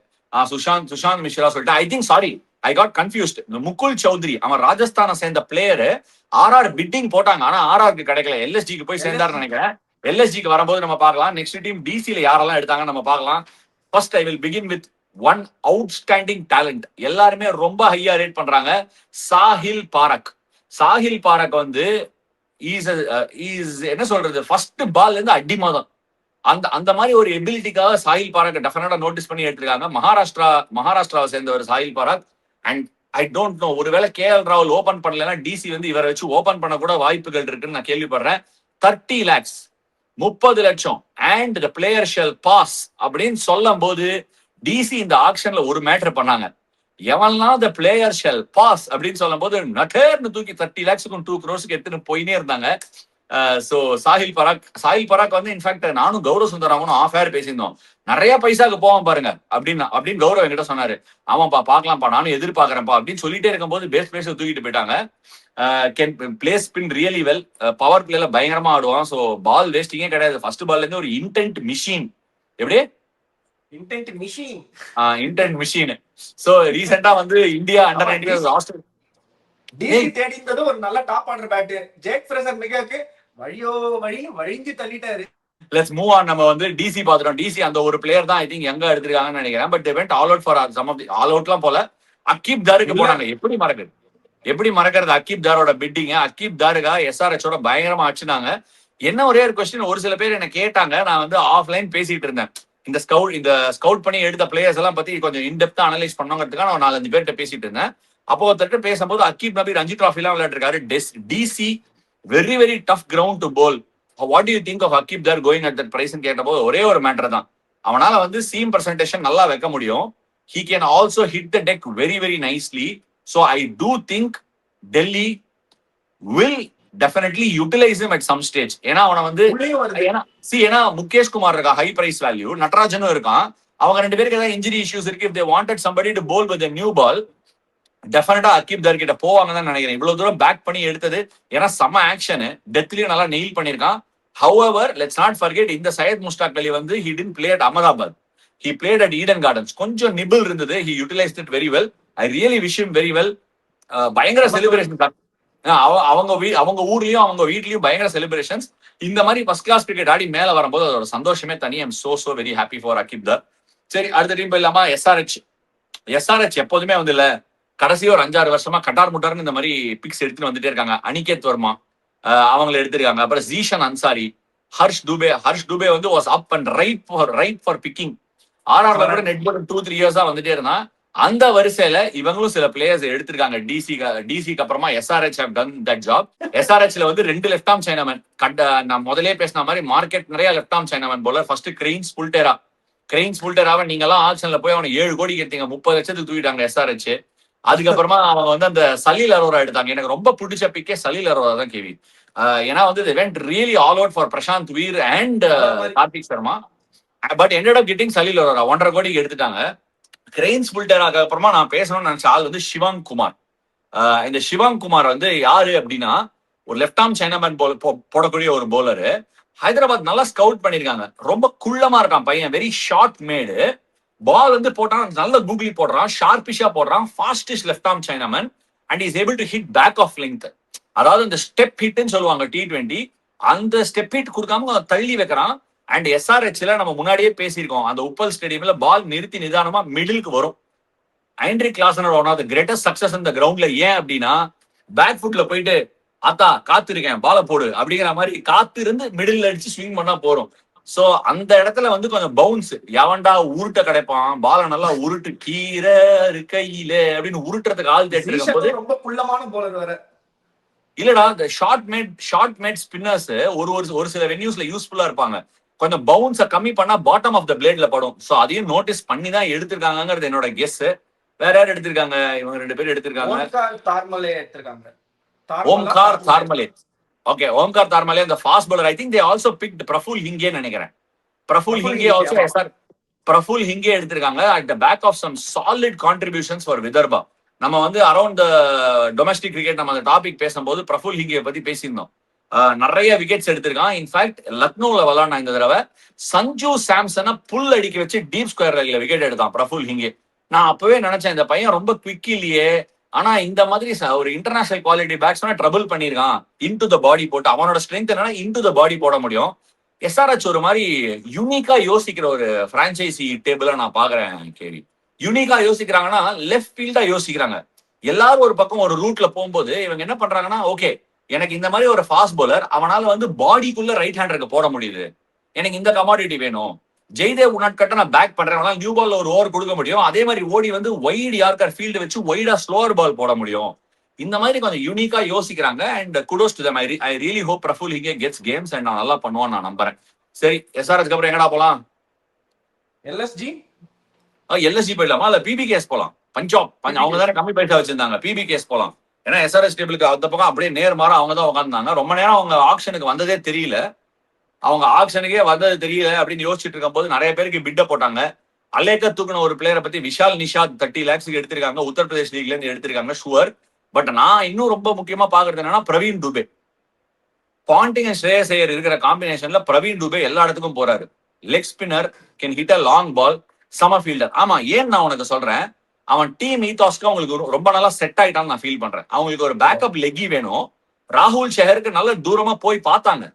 சுஷாந்த் மிஸ்ரா சொல்லிட்டு I think sorry I got confused. Mukul Choudhary அவன் ராஜஸ்தானை சேர்ந்த பிளேயரு. ஆர்ஆர் பிட்டிங் போட்டாங்க, ஆனா ஆர்ஆருக்கு கிடைக்கல. எல்எஸ்ஜிக்கு போய் சேர்ந்தாருன்னு நினைக்கிறேன். எல்எஸ்ஜிக்கு வரும்போது நம்ம பார்க்கலாம். நெக்ஸ்ட் டீம் டிசில யாரெல்லாம் எடுத்தாங்க நம்ம பார்க்கலாம். First I will begin with one outstanding talent. எல்லாருமே ரொம்ப ஹையா ரேட் பண்றாங்க, சாஹில் பாரக் வந்து என்ன சொல்றது, ஃபர்ஸ்ட் பால்ல இருந்து அடிமாதம் அந்த மாதிரி ஒரு எபிலிட்டிக்காக சாஹில் பாரக் டெஃபினட்டா நோட்டீஸ் பண்ணி எடுத்திருக்காங்க. மகாராஷ்டிராவை சேர்ந்த ஒரு Sahil Parakh. And I don't know, ஒருவேளை கேஎல் ராகுல் ஓபன் பண்ணலன்னா டிசி வந்து இவரை வச்சு ஓபன் பண்ண கூட வாய்ப்புகள் இருக்குன்னு நான் கேள்விப்படுறேன். 30 lakhs 30 லட்சம் and the player shall pass அப்படின்னு சொல்லும் போது டிசி இந்த ஆக்ஷன்ல ஒரு மேட்டர் பண்ணாங்க. எவன்லாம் த பிளேயர் ஷெல் பாஸ் அப்படின்னு சொல்லும் போது நட்டேர்னு தூக்கி 30 lakhsக்கும் 2 crores எடுத்துன்னு போயினே இருந்தாங்க. சோ சாஹில் பராக் வந்து இன்ஃபேக்ட் நானும் கௌரவ் சுந்தராமனும் ஆஃப் ஏர் பேசியிருந்தோம். நிறைய பைசாக்கு போவான் பாருங்க அப்படின்னு கௌரவ் என்கிட்ட சொன்னாரு. ஆமாப்பா பாக்கலாம்ப்பா, நானும் எதிர்பார்க்கறேன்ப்பா அப்படின்னு சொல்லிட்டே இருக்கும்போது பேஸ் தூக்கிட்டு போயிட்டாங்க. Can play spin really well, power பிளேல பயங்கரமா ஆடுவான். ஸோ பால் வேஸ்டிங்கே கிடையாது. ஃபர்ஸ்ட் பால்ல இருந்து ஒரு இன்டென்ட் மிஷின். எப்படி இன்டென்ட் மிஷின். சோ ரீசெண்டா வந்து இந்தியா அண்டர் 19 ஆஸ்திரேலியா டிசி தேடிந்தது ஒரு நல்ல top order bat. Jake Fraser மிகாக்கு வழிஞ்சு தள்ளிட்டாரு. Let's move on. நம்ம வந்து டிசி பாத்துறோம். டிசி அந்த ஒரு பிளேயர் தான் ஐ திங்க் எங்க எடுத்திருக்காங்கன்னு நினைக்கிறேன். But event all out for some of the all அவுட்லாம் போல அக்கீப் தாருக்கு போனாங்க. எப்படி மறக்கிறது அக்கீப் தாரோட பிட்டிங்க. அக்கீப் தாருக்கா எஸ்ஆர்எச்சோட பயங்கரமா அடிச்சுனாங்க. என்ன ஒரே ஒரு கொஸ்டின், ஒரு சில பேர் என்ன கேட்டாங்க, நான் வந்து ஆஃப்லைன் பேசிட்டு இருந்தேன். இந்த ஸ்கவுட் பண்ணி எடுத்த பிளேயர்ஸ் எல்லாம் பத்தி கொஞ்சம் இன்டெப்தா அனலைஸ் பண்ணோங்கிறதுக்காக நான் 4-5 பேர்கிட்ட பேசிட்டு இருந்தேன். அப்போ ஒருத்தர் பேசும்போது அக்கீப் நபி ரஞ்சி டிராஃபி எல்லாம் விளையாடுறாரு. DC very very tough ground to bowl. What do you think of Aqib Dar going at that price கேட்டபோது ஒரே ஒரு மேட்டர் தான், அவனால வந்து சீம் பர்சன்டேஷன் நல்லா வைக்க முடியும். He can also hit the deck very very nicely. So I do think Delhi will definitely utilize him at some stage. ஏன்னா அவனை வந்து ஏன்னா முகேஷ் குமார் இருக்கா ஹை பிரைஸ் வேல்யூ, நட்ராஜனும் இருக்கான். அவங்க ரெண்டு பேருக்கு ஏதாவது இன்ஜுரி இஷ்யூஸ் இருக்கு. If they wanted somebody to bowl with a new ball, டெஃபினட்டா அக்கீப் தார் கிட்ட போவாங்கன்னு தான் நினைக்கிறேன். இவ்வளவு தூரம் பேக் பண்ணி எடுத்தது ஏன்னா செம்ம ஆக்ஷன், டெத்லயும் நல்லா நெயில் பண்ணிருக்கான். However, let's not forget இந்த சையத் முஸ்டாக் அலி வந்து he didn't play at Ahmedabad. He played at Eden Gardens. கொஞ்சம் நிபிள் இருந்தது. He utilized it very well. I really wish him very well. பயங்கர செலிப்ரேஷன். அவங்க ஊர்லயும் அவங்க வீட்லயும் பயங்கர செலிப்ரேஷன்ஸ். இந்த மாதிரி ஃபர்ஸ்ட் கிளாஸ் கிரிக்கெட் ஆடி மேல வரும்போது அதோட சந்தோஷமே தனி. I'm so very happy for Aqib Dar. சரி, அடுத்த டீம் இல்லாம எஸ்ஆர்எச் எப்போதுமே வந்து இல்ல, கடைசியா ஒரு 5-6 வருஷமா கட்டார் முட்டார்னு இந்த மாதிரி பிக்ஸ் எடுத்துட்டு வந்துட்டே இருக்காங்க. அனிகேத் வர்மா அவங்களை எடுத்திருக்காங்க. அப்புறம் ஜீஷன் அன்சாரி, ஹர்ஷ் துபே வந்து was up and right for picking. ஆர்ஆர்ல கூட நெட் போர்ட் 2-3 இயர்ஸா வந்துட்டே இருந்தான். அந்த வரிசையில இவங்களும் சில பிளேயர்ஸ் எடுத்திருக்காங்க. டிசிக்கு அப்புறமா SRH have done that job. எஸ்ஆர்எச்ல வந்து 2 லெஃப்ட் ஆர்ம் சைனாமன். நான் முதலே பேசின மாதிரி மார்க்கெட் நிறைய லெஃப்ட் ஆர்ம் சைனாமன் போல. ஃபர்ஸ்ட் கிரெயின்ஸ் புல்டேராவை நீங்க எல்லாம் ஆக்ஷன்ல போய் அவனை 7 கோடி கேட்டீங்க, 30 லட்சத்துக்கு தூக்கிட்டாங்க எஸ்ஆர்எச். அதுக்கப்புறமா அவங்க வந்து அந்த சலீல் அரோரா எடுத்தாங்க. எனக்கு ரொம்ப பிடிச்ச பிக்கே சலீல் அரோரா தான் கேவி. ஏன்னா வந்து they went really all out for Prashant Veer and Kartik Sharma. But ended up getting Salil Arora 1.5 கோடிக்கு எடுத்துட்டாங்க. கிரெயின்ஸ் பில்டராக அப்புறமா நான் பேசணும்னு நினைச்ச ஆள் வந்து சிவாங் குமார். இந்த சிவாங் குமார் வந்து யாரு அப்படின்னா ஒரு லெஃப்ட் ஆர்ம் சைனாமேன் போடக்கூடிய ஒரு போலரு. ஹைதராபாத் நல்லா ஸ்கவுட் பண்ணிருக்காங்க. ரொம்ப குள்ளமா இருக்கான் பையன், வெரி ஷார்ட் மேடு. பால் வந்து போட்டான், நல்ல கூகுளி போடுறான், ஷார்பிஷா போடுறான், fastest left arm chinaman and is able to hit back of length. அதாவது இந்த ஸ்டெப் ஹிட்னு சொல்லுவாங்க T20, அந்த ஸ்டெப் ஹிட் கொடுக்காம தள்ளி வைக்கிறான். அண்ட் SRHல நம்ம முன்னாடியே பேசியிருக்கோம், அந்த உப்பல் ஸ்டேடியம்ல பால் நிறுத்தி நிதானமா மிடிலுக்கு வரும். ஐண்ட்ரிக் கிளாசனர் one of the greatest success இந்த கிரவுண்ட்ல. ஏன் அப்படின்னா பேக் ஃபுட்ல போயிட்டு அத்தா காத்து இருக்கேன் பால போடு அப்படிங்கிற மாதிரி காத்து இருந்து மிடில் அடிச்சு ஸ்விங் பண்ணா போறோம். சோ அந்த இடத்துல வந்து கொஞ்சம் பவுன்ஸ், எவன்டா உருட்ட கிடைப்பான் பால நல்லா உருட்டு கீரை இருக்கையில அப்படின்னு உருட்டுறதுக்கு ஆள் தேட்டு இருக்கும் போது ரொம்ப குள்ளமான போலர் வேற இல்லடா, இந்த ஷார்ட் மேட் ஸ்பின்னர்ஸ் ஒரு சில வென்யூஸ்ல யூஸ்ஃபுல்லா இருப்பாங்க. கொஞ்சம் பவுன்ஸை கம்மி பண்ணா பாட்டம் ஆஃப் த பிளேட்ல படும். சோ அதையும் நோட்டீஸ் பண்ணி தான் எடுத்திருக்காங்கிறது என்னோட கெஸ். வேற யார் எடுத்திருக்காங்க? இவங்க 2 பேர் எடுத்திருக்காங்க. ஓம்கார் தார்மலே. ஓகே, ஓம்கார் தார்மலே அந்த fast bowler. I think they also picked Praful Hinge நினைக்கிறேன். பிரஃபுல் ஹிங்கே ஆல்சோ எஸ்ஆர் பிரஃபுல் ஹிங்கே எடுத்திருக்காங்க at the back of some solid contributions for Vidarbha. நம்ம வந்து அரௌண்ட் டொமஸ்டிக் கிரிக்கெட் நம்ம அந்த டாபிக் பேசும்போது பிரஃபுல் ஹிங்கே பத்தி பேசியிருந்தோம். நிறைய விக்கெட்ஸ் எடுத்திருக்கான். இன்ஃபேக்ட் லக்னோல விளாட்னா இந்த தடவை சஞ்சு சாம்சனை புல் அடிக்க வச்சு டீப் ஸ்கொயர் விக்கெட் எடுத்தான் பிரஃபுல் ஹிங்கே. நான் அப்பவே நினைச்சேன் இந்த பையன் ரொம்ப குவிக் இல்லையே, ஆனா இந்த மாதிரி ஒரு இன்டர்நேஷனல் குவாலிட்டி பேட்ஸ்மேன் ட்ரபிள் பண்ணிருக்கான். இன்டு த பாடி போட்டு அவனோட ஸ்ட்ரென்த் என்னன்னா இன்டு த பாடி போட முடியும். SRH ஒரு மாதிரி யூனிக்கா யோசிக்கிற ஒரு பிரான்சைசி டேபிள நான் பாக்குறேன். கேவி யூனிக்கா யோசிக்கிறாங்கன்னா லெஃப்ட் ஃபீல்டா யோசிக்கிறாங்க. எல்லாரும் ஒரு பக்கம் ஒரு ரூட்ல போகும்போது இவங்க என்ன பண்றாங்கன்னா, ஓகே எனக்கு இந்த மாதிரி ஒரு ஃபாஸ்ட் பவுலர் அவனால வந்து பாடிக்குள்ள ரைட் ஹேண்டருக்கு போட முடியுது, எனக்கு இந்த கமாடிட்டி வேணும். ஜெய்தேவ் உட்கட்ட நான் பேக் பண்றேன், நியூ பால்ல ஒரு ஓவர் கொடுக்க முடியும். அதே மாதிரி ஓடி வந்து வைட் யார்கர் ஃபீல்டு வச்சு வைடா ஸ்லோவர் பால் போட முடியும். இந்த மாதிரி கொஞ்சம் யூனிக்கா யோசிக்கிறாங்க. And kudos to them. I really hope Praful Hinge gets games and நான் நல்லா பண்ணுவான்னு நான் நம்புறேன். சரி, SRH அப்புறம் எங்கடா போலாம்? LSG போயிடலாமா இல்ல PBKS போலாம்? பஞ்சாப் அவங்க தானே கம்மி பைசா வச்சிருந்தாங்க. PBKS போலாம். ஏன்னா SRH டேபிளுக்கு அந்த பக்கம் அப்படியே நேர்மாறா அவங்க தான் உட்காந்துருந்தாங்க. ரொம்ப நேரம் அவங்க ஆக்ஷனுக்கு வந்ததே தெரியல. அவங்க ஆக்ஷனுக்கே வந்தது தெரியல அப்படின்னு யோசிச்சுட்டு இருக்கும் போது நிறைய பேருக்கு பிட்ட போட்டாங்க. அலேக்கர் தூக்குன ஒரு பிளேயரை பத்தி விஷால் நிஷாத் 30 lakhs எடுத்திருக்காங்க. உத்தரப்பிரதேஷ் லீக்ல இருந்து எடுத்திருக்காங்க ஷுவர். பட் நான் இன்னும் ரொம்ப முக்கியமா பாக்குறது என்னன்னா பிரவீன் துபே. பாண்டிங் அண்ட் ஸ்ரேயஸ் ஐயர் இருக்கிற காம்பினேஷன்ல பிரவீன் துபே எல்லா இடத்துக்கும் போறாரு. Leg spinner, can hit a long ball, சம ஃபீல்டர். ஆமா, ஏன் நான் உனக்கு சொல்றேன், அவன் டீம் ஈத்தாஸ்க்கு அவங்களுக்கு ரொம்ப நல்லா செட் ஆயிட்டான்னு நான் ஃபீல் பண்றேன். அவங்களுக்கு ஒரு பேக்கப் லெக்கி வேணும். ராகுல் ஷெஹருக்கு நல்ல தூரமா போய் பார்த்தாங்க.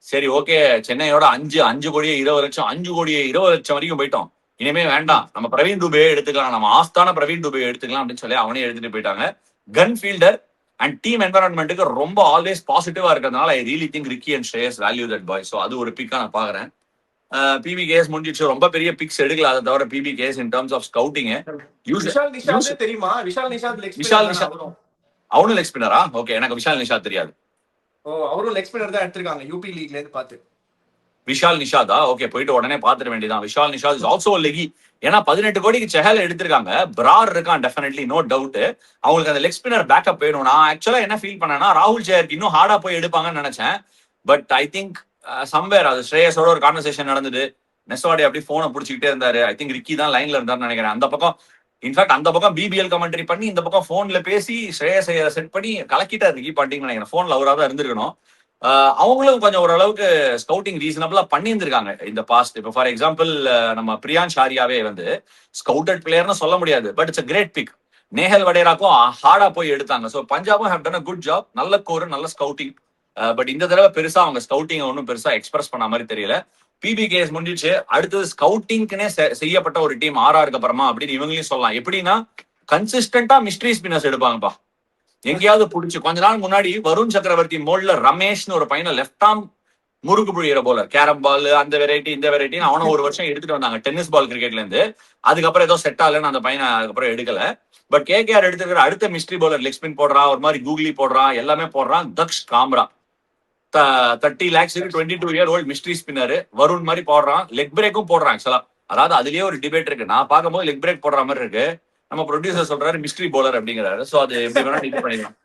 சரி ஓகே, சென்னையோட 5 கோடியே 20 லட்சம் 5 கோடியே 20 லட்சம் வரைக்கும் போயிட்டோம், இனிமே வேண்டாம், நம்ம பிரவீன் துபே எடுத்துக்கலாம், நம்ம ஆஸ்தான பிரவீன் துபே எடுத்துக்கலாம் அப்படின்னு சொல்லி அவனே எடுத்துட்டு போயிட்டாங்க. கன் ஃபீல்டர் அண்ட் டீம் என்வரான்மெண்ட்டுக்கு ரொம்ப ஆல்வேஸ் பாசிட்டிவா இருக்கிறதுனால I really think Ricky and Shreyas value that boy. So அது ஒரு பிக்கா நான் பாக்குறேன். PBKS முடிஞ்சிச்சு, ரொம்ப பெரிய பிக்ஸ் எடுக்கல. அதை தவிர PBKS in terms of scouting தெரியுமா? விஷால் நிஷாத் அவனும் லெக் ஸ்பின்னரா? ஓகே, எனக்கு விஷால் நிஷாத் தெரியாது. அவரும் லெக் ஸ்பின்னர் தான் எடுத்திருக்காங்க யூபி லீக்ல இருந்து பார்த்து. விஷால் நிஷாதா? ஓகே, போயிட்டு உடனே பாத்துட வேண்டியதான். Vishal Nishat is also லெகி. ஏன்னா 18 கோடிக்கு செஹல் எடுத்திருக்காங்க. பிரார் இருக்கான் டெஃபினெட்லி, நோ டவுட். அவங்களுக்கு அந்த லெக் ஸ்பின்னர் பேக்கப் வேணும். நான் ஆக்சுவலா என்ன ஃபீல் பண்ணேன்னா ராகுல் சேருக்கு இன்னும் ஹார்டா போய் எடுப்பாங்கன்னு நினைச்சேன். பட் ஐ திங்க் சம்வேர் அது ஸ்ரேயஸோட ஒரு கான்வர்சேஷன் நடந்தது. நெஸ்வாடி அப்படி போனை பிடிச்சிக்கிட்டே இருந்தாரு. ஐ திங்க் ரிக்கி தான் லைன்ல இருந்தாருன்னு நினைக்கிறேன். அந்த பக்கம் இன்ஃபேக்ட் அந்த பக்கம் BBL கமெண்ட்ரி பண்ணி இந்த பக்கம் போன்ல பேசி ஸ்ரேயஸ் ஐயரை செட் பண்ணி கலக்கிட்டார் ரிக்கி பாண்டிங் நினைக்கிறேன். போன்ல அவராக தான் இருந்திருக்கணும். அவங்களும் கொஞ்சம் ஓரளவுக்கு ஸ்கவுட்டிங் ரீசனபிளா பண்ணியிருந்திருக்காங்க இந்த பாஸ்ட். இப்போ ஃபார் எக்ஸாம்பிள் நம்ம பிரியான்ஷ் ஆரியாவே வந்து ஸ்கவுட்டட் பிளேயர்னு சொல்ல முடியாது, but it's a great pick. Nehal வடேராக்கும் ஹார்டா போய் எடுத்தாங்க. ஸோ பஞ்சாபும் have done a good job, நல்ல கோர், நல்ல ஸ்கவுட்டிங். பட் இந்த தடவை பெருசா அவங்க ஸ்கவுட்டிங் ஒன்றும் பெருசா எக்ஸ்பிரஸ் பண்ண மாதிரி தெரியல. PBKS முடிஞ்சிச்சு. அடுத்தது ஸ்கவுட்டிங்க்குனே செய்யப்பட்ட ஒரு டீம் RRக்கு அப்புறமா அப்படின்னு இவங்களையும் சொல்லலாம். எப்படின்னா கன்சிஸ்டன்டா மிஸ்ட்ரி ஸ்பின்னர்ஸ் எடுப்பாங்கப்பா. எங்கேயாவது பிடிச்சி கொஞ்ச நாள் முன்னாடி வருண் சக்கரவர்த்தி மோல்ல ரமேஷ்னு ஒரு பையனை லெஃப்ட் ஆர்ம் முறுக்கு புழியிற போலர், கேரம் பால் அந்த வெரைட்டி இந்த வெரைட்டின்னு அவனை ஒரு வருஷம் எடுத்துட்டு வந்தாங்க டென்னிஸ் பால் கிரிக்கெட்ல இருந்து. அதுக்கப்புறம் ஏதோ செட் ஆகலன்னு அந்த பையனை அதுக்கப்புறம் எடுக்கல. பட் KKR எடுத்துக்கிற அடுத்த மிஸ்ட்ரி பவுலர், லெக் ஸ்பின் போடுறான், ஒரு மாதிரி கூகுளி போடுறான், எல்லாமே போடுறான். Daksh Kamra 30 lakhs 22 year old mystery spinner. Varun மாதிரி போடுறான், லெக் பிரேக்கும் போடுறான். ஆக்சுவலா அதாவது அதுலயே ஒரு டிபேட் இருக்கு. நான் பார்க்கும்போது லெக் பிரேக் போடுற மாதிரி இருக்கு. நம்ம ப்ரொடியூசர் சொல்றாரு மிஸ்ட்ரி பவுலர் அப்படிங்கிறாரு. சோ அது எப்படி வேணா இது பண்ணிடலாம்.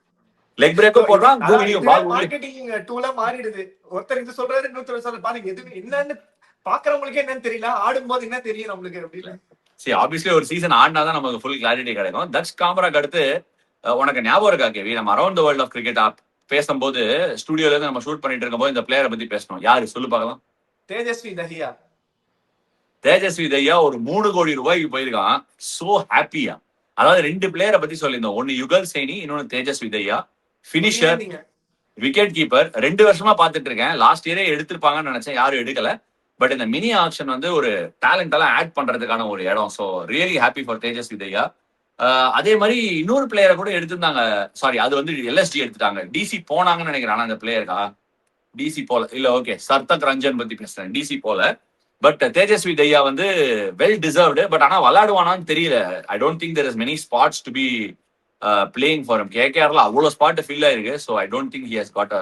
லெக் பிரேக்கும் போடுறான், கூகுளியும் பால் மார்க்கெட்டிங் டூலா மாறிடுது. ஒருத்தர் இது சொல்றாரு, இன்னொருத்தர் சொல்றாரு, பாருங்க எதுக்கு என்னன்னு பாக்குறவங்களுக்கே என்னன்னு தெரியல, ஆடும்போது என்ன தெரியும் நம்மளுக்கு அப்படின்னு. சரி, ஆப்வியஸ்லி ஒரு சீசன் ஆடினாதான் நமக்கு ஃபுல் கிளாரிட்டி கிடைக்கும். தக்ஷ் காமராக்கு அடுத்து உனக்கு ஞாபகம் இருக்கா கேவி, நம்ம around the world of cricket பேசும்போது ஸ்டுடியோல இருந்து நம்ம ஷூட் பண்ணிட்டு இருக்கும்போது இந்த பிளேயரை பத்தி பேசணும். யாரு சொல்லு பார்க்கலாம்? தேஜஸ்வி தஹியா. தேஜஸ்வி தையா ஒரு 3 கோடி ரூபாய்க்கு போயிருக்கான். சோ ஹாப்பியா. அதாவது 2 பிளேயரை பத்தி சொல்லியிருந்தோம். ஒன்னு யுகல் சைனி, இன்னொன்னு தேஜஸ்வி தையா. பினிஷர், நீங்க விக்கெட் கீப்பர். 2 வருஷமா பாத்துட்டு இருக்கேன். லாஸ்ட் இயரே எடுத்திருப்பாங்கன்னு நினைச்சேன், யாரும் எடுக்கல. பட் இந்த மினி ஆக்ஷன் வந்து ஒரு டேலண்ட் எல்லாம் ஆட் பண்றதுக்கான ஒரு இடம். So really happy for Tejasvi Dahiya. அதே மாதிரி இன்னொரு பிளேயரை கூட எடுத்திருந்தாங்க. சாரி, அது வந்து எல்எஸ்டி எடுத்துட்டாங்க. டிசி போனாங்கன்னு நினைக்கிறேன். ஆனா அந்த பிளேயருக்கா டிசி போல இல்ல. ஓகே, சர்தக் ரஞ்சன் பத்தி பேசுறேன். டிசி போல. பட் தேஜஸ்வி தையா வந்து வெல் டிசர்வ்டு. பட் ஆனா விளையாடுவானான்னு தெரியல. I don't think there is many spots to be playing for him. கேகேஆர்ல அவ்வளவு ஸ்பாட் ஃபில் ஆயிருக்கு. So I don't think he has got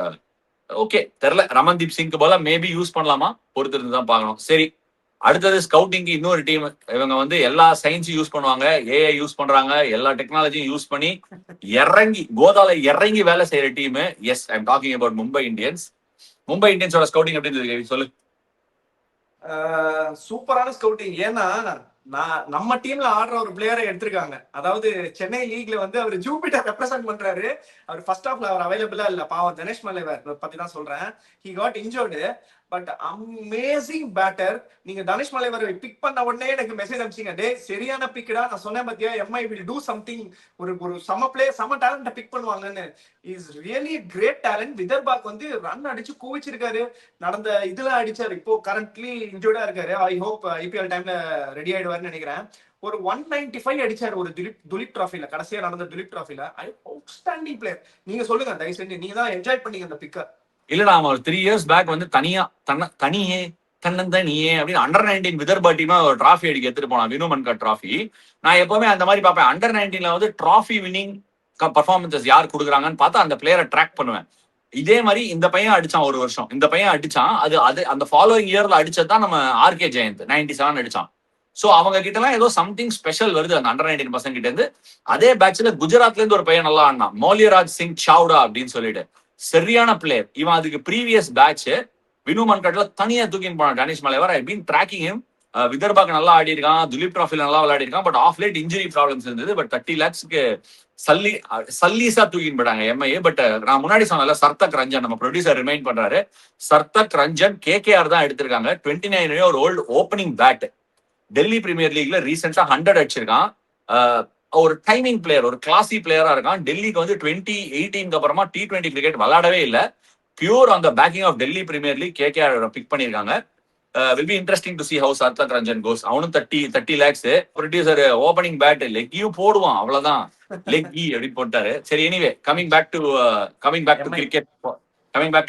okay தெரியல. ரமன்தீப் சிங்க்கு போல மேபி யூஸ் பண்ணலாமா, பொறுத்து இருந்து தான் பார்க்கணும். சரி, அடுத்தது ஸ்கவுட்டிங்க்கு இன்னொரு டீம். இவங்க வந்து எல்லா சயின்ஸும் யூஸ் பண்ணுவாங்க, ஏஐ யூஸ் பண்றாங்க, எல்லா டெக்னாலஜியும் யூஸ் பண்ணி இறங்கி கோதால இறங்கி வேலை செய்யற team. Yes, I am talking about Mumbai Indians. Mumbai இந்தியன்ஸோட ஸ்கவுட்டிங் எப்படி இருந்தது சொல்லு. சூப்பரான ஸ்கவுட்டிங். ஏன்னா நம்ம டீம்ல ஆடுற ஒரு பிளேயரை எடுத்திருக்காங்க. அதாவது சென்னை லீக்ல வந்து அவர் ஜூபிட்டர் ரெப்ரசென்ட் பண்றாரு. அவர் ஃபர்ஸ்ட் ஹாஃப்ல அவர் அவைலபிளா இல்ல, பாவம். தினேஷ் மலைவர் பத்தி தான் சொல்றேன். He got injured. But amazing batter. நீங்க தனுஷ் மலைவரை பிக் பண்ண உடனே எனக்கு மெசேஜ் அனுப்பிச்சிங்க, டே சரியான பிக்டா. நான் சொன்னேன் பத்தியா, எம்ஐ வில் டூ சம்திங். ஒரு some play some talent pick பண்ணுவாங்கன்னு. Is really great talent. விதர்பாக் வந்து ரன் அடிச்சு குவிச்சிருக்காரு. நடந்த இதுல அடிச்சாரு. இப்போ கரண்ட்லி இன்ஜூர்டா இருக்காரு. ஐ ஹோப் ஐபிஎல் டைம்ல ரெடி ஆயிடுவாருன்னு நினைக்கிறேன். ஒரு 195 அடிச்சாரு ஒரு துலிப் டிராஃபில, கடைசியா நடந்த துலிப் டிராஃபில. Outstanding player. நீங்க சொல்லுங்க தயவு செஞ்சு, நீங்க தான் என்ஜாய் பண்ணீங்க அந்த பிக்க. இல்லடா, அவன் ஒரு 3 இயர்ஸ் பேக் வந்து தனியே தன்னந்தனியே அப்படின்னு அண்டர்-19 விதர்பா டீமா ஒரு டிராஃபி அடிக்க எடுத்துட்டு போனான், வினு மன்கர் டிராஃபி. நான் எப்பவுமே அந்த மாதிரி பார்ப்பேன். அண்டர்-19 வந்து டிராஃபி வின்னிங் பர்ஃபார்மன்சஸ் யார் கொடுக்குறாங்கன்னு பார்த்தா அந்த பிளேயரை ட்ராக் பண்ணுவேன். இதே மாதிரி இந்த பையன் அடிச்சான் ஒரு வருஷம். இந்த பையன் அடிச்சான். அது அந்த ஃபாலோயிங் இயர்ல அடிச்சதான் நம்ம ஆர்கே ஜெயந்த் 97 அடிச்சான். சோ அவங்க கிட்ட எல்லாம் ஏதோ சம்திங் ஸ்பெஷல் வருது அந்த அண்டர்-19 பசங்க கிட்ட இருந்து. அதே பேட்ச்ல குஜராத்ல இருந்து ஒரு பையன் நல்லா ஆடினான், மௌலியராஜ் சிங் சாவ்டா அப்படின்னு சொல்லிட்டு. சரியான பிளேயர் இவன். அதுக்கு ப்ரீவியஸ் பேட்ச் வினு மன்கட்ல தனியா தூக்கின்னு போனான் Danish Malewar. I been tracking him. விதர்பாக் நல்லா ஆடி இருக்கான், துலீப் டிராஃபில நல்லா விளையாடி இருக்கான். But of late injury problems இருந்தது. பட் 30 lakhsக்கு சல்லீஸா தூக்கின்னு போயிட்டாங்க எம்ஐஏ. பட் நான் முன்னாடி சொன்னல, சர்தக் ரஞ்சன், நம்ம ப்ரொடியூசர் ரிமைண்ட் பண்றாரு, சர்தக் ரஞ்சன் கேகேஆர் தான் எடுத்திருக்காங்க. 29 ஒரு old opening bat. Delhi premier லீக்ல ரீசெண்டா 100 அடிச்சிருக்கான். ஒரு டைமிங் பிளேயர், ஒரு கிளாசி பிளேயரா இருக்கான். டெல்லிக்கு வந்து 2018 அப்புறமா T20 கிரிக்கெட் விளையாடவே இல்லை. Pure on the backing of Delhi premier league KKR pick பண்ணிருக்காங்க. Will be interesting to see how Sarthak Ranjan goes. அவனும் 30 lakhs. ப்ரொடியூசர் ஓப்பனிங் பேட் லெக்கையும் போடுவான், அவ்வளவுதான். லெக்கி அப்படின்னு போட்டாரு. சரி, anyway coming back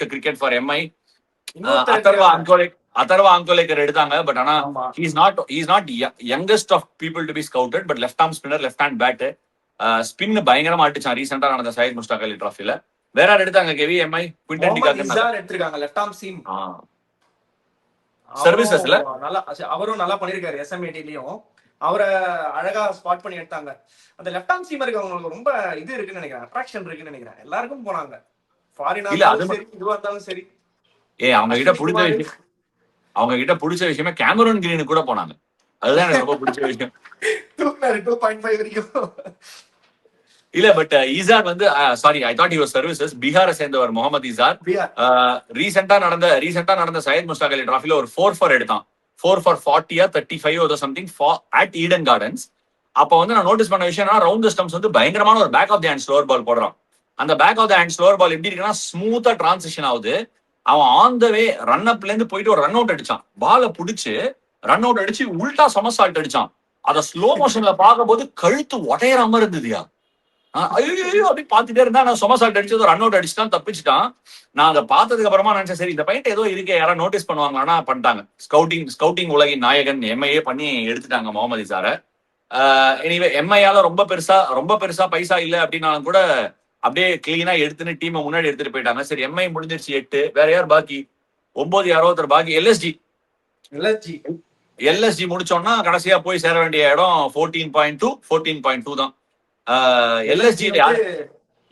to cricket for MI. Atharva Ankolekar எடுத்தாங்க. பட் ஆனா is not youngest of people to be scouted. But left arm spinner, left hand bat. Spin பயங்கரமா அடிச்சான் ரீசெண்டா நடந்த சையத் முஸ்டாக் அலி டிராஃபில. வேற யார் எடுத்தாங்க கேவி? எம்ஐ குவிண்டன் டிகாக் எடுத்திருக்காங்க, லெஃப்ட் ஆர்ம் சீம். சர்வீசஸ்ல நல்லா, அவரும் நல்லா பண்ணிருக்காரு. எஸ்எம்ஏடிலயும் அவரை அழகா ஸ்பாட் பண்ணி எடுத்தாங்க. அந்த லெஃப்ட் ஆர்ம் சீமருக்கு அவங்களுக்கு ரொம்ப இது இருக்குன்னு நினைக்கிறேன், அட்ராக்ஷன் இருக்குன்னு நினைக்கிறேன். எல்லாருக்கும் போனாங்க, ஃபாரினா சரி, இதுவா இருந்தாலும் சரி. அவங்க கிட்ட பிடிச்ச விஷயமே கேமரூன் கிரீனு கூட போனாங்க. அதுதான் எனக்கு ரொம்ப பிடிச்ச விஷயம். 2.5 வரைக்கும் இல்ல. பட் ஈசார் வந்து sorry, I thought he was services. பீகாரை சேர்ந்தவர் முகமது ஈசார். ரீசெண்டா நடந்த சையத் முஸ்டாக் அலி டிராஃபில ஒரு 4 for எடுத்தான். 4 for 40 35 something at Eden gardens. அப்ப வந்து நான் நோட்டீஸ் பண்ண விஷயம், ரவுண்ட் ஸ்டம்ப்ஸ் வந்து பயங்கரமான ஒரு back of the hand slower ball போடுறான். அந்த back of the hand slower ball எப்படி இருக்குன்னா ஸ்மூத்தா டிரான்சிஷன் ஆகுது. அவன் ஆன் த வே ரன் அப்ல இருந்து போயிட்டு ஒரு ரன் அவுட் அடிச்சான். பால புடிச்சு ரன் அவுட் அடிச்சு உல்டா சமசால்ட் அடிச்சான். அத ஸ்லோ மோஷன்ல பார்க்கும் போது கழுத்து உடையறாம இருந்ததுயா. ஐயோ அப்படி பாத்துட்டே இருந்தா. நான் சொமசால்ட் அடிச்சது ரன் அவுட் அடிச்சுட்டான், தப்பிச்சுட்டான். நான் அதை பார்த்ததுக்கு அப்புறமா நினைச்சேன், சரி இந்த பையன் ஏதோ இருக்கே, யாராவது நோட்டீஸ் பண்ணுவாங்கன்னா பண்ணிட்டாங்க. ஸ்கவுட்டிங் உலகின் நாயகன் எம்ஐஏ பண்ணி எடுத்துட்டாங்க முகமது இசார. எனிவே எம்ஐயால ரொம்ப பெருசா பைசா இல்ல அப்படின்னாலும் கூட அப்படியே கிளீனா எடுத்துன்னு டீமை முன்னாடி எடுத்துட்டு போயிட்டாங்க. சரி, எம்ஐ முடிஞ்சிருச்சு 8. வேற யார் பாக்கி? 9 யாரோ ஒருத்தர் பாக்கி. எல்எஸ்ஜி முடிச்சோம்னா கடைசியா போய் சேர வேண்டிய இடம் 14.2 தான். எல்எஸ்ஜி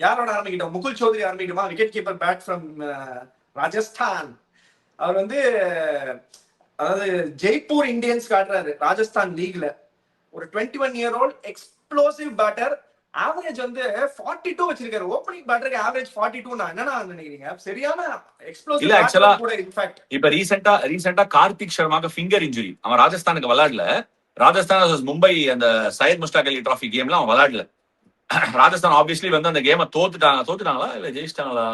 யாரோட ஆரம்பிக்கிட்டோம்? முகுல் சௌத்ரி ஆரம்பிக்குமா? Wicket keeper bat from Rajasthan. அவர் வந்து அதாவது ஜெய்ப்பூர் இந்தியன்ஸ் காட்டுறாரு ராஜஸ்தான் லீக்ல. ஒரு 21-year-old எக்ஸ்ப்ளோசிவ் பேட்டர். ஆவரேஜ் வந்து 42 வச்சிருக்காரு. ஓப்பனிங் பேட்டருக்கு ஆவரேஜ் 42. நான் என்னன்னா நினைக்கிறீங்க, சரியான எக்ஸ்ப்ளோசிவ் இல்ல ஆக்சுவலா பேட்டர் கூட. இன்ஃபேக்ட் இப்ப ரீசெண்டா கார்த்திக் சர்மாக்கு ஃபிங்கர் இன்ஜுரி, அவன் ராஜஸ்தானுக்கு விளையாடல. ராஜஸ்தான் vs மும்பை அந்த சையத் முஸ்டாக் அலி டிராஃபி கேம்ல அவன் விளையாடல. ராஜஸ்தான் ஆப்வியஸ்லி வந்து அந்த கேமை தோத்துட்டாங்களா இல்ல ஜெயிச்சிட்டாங்களா?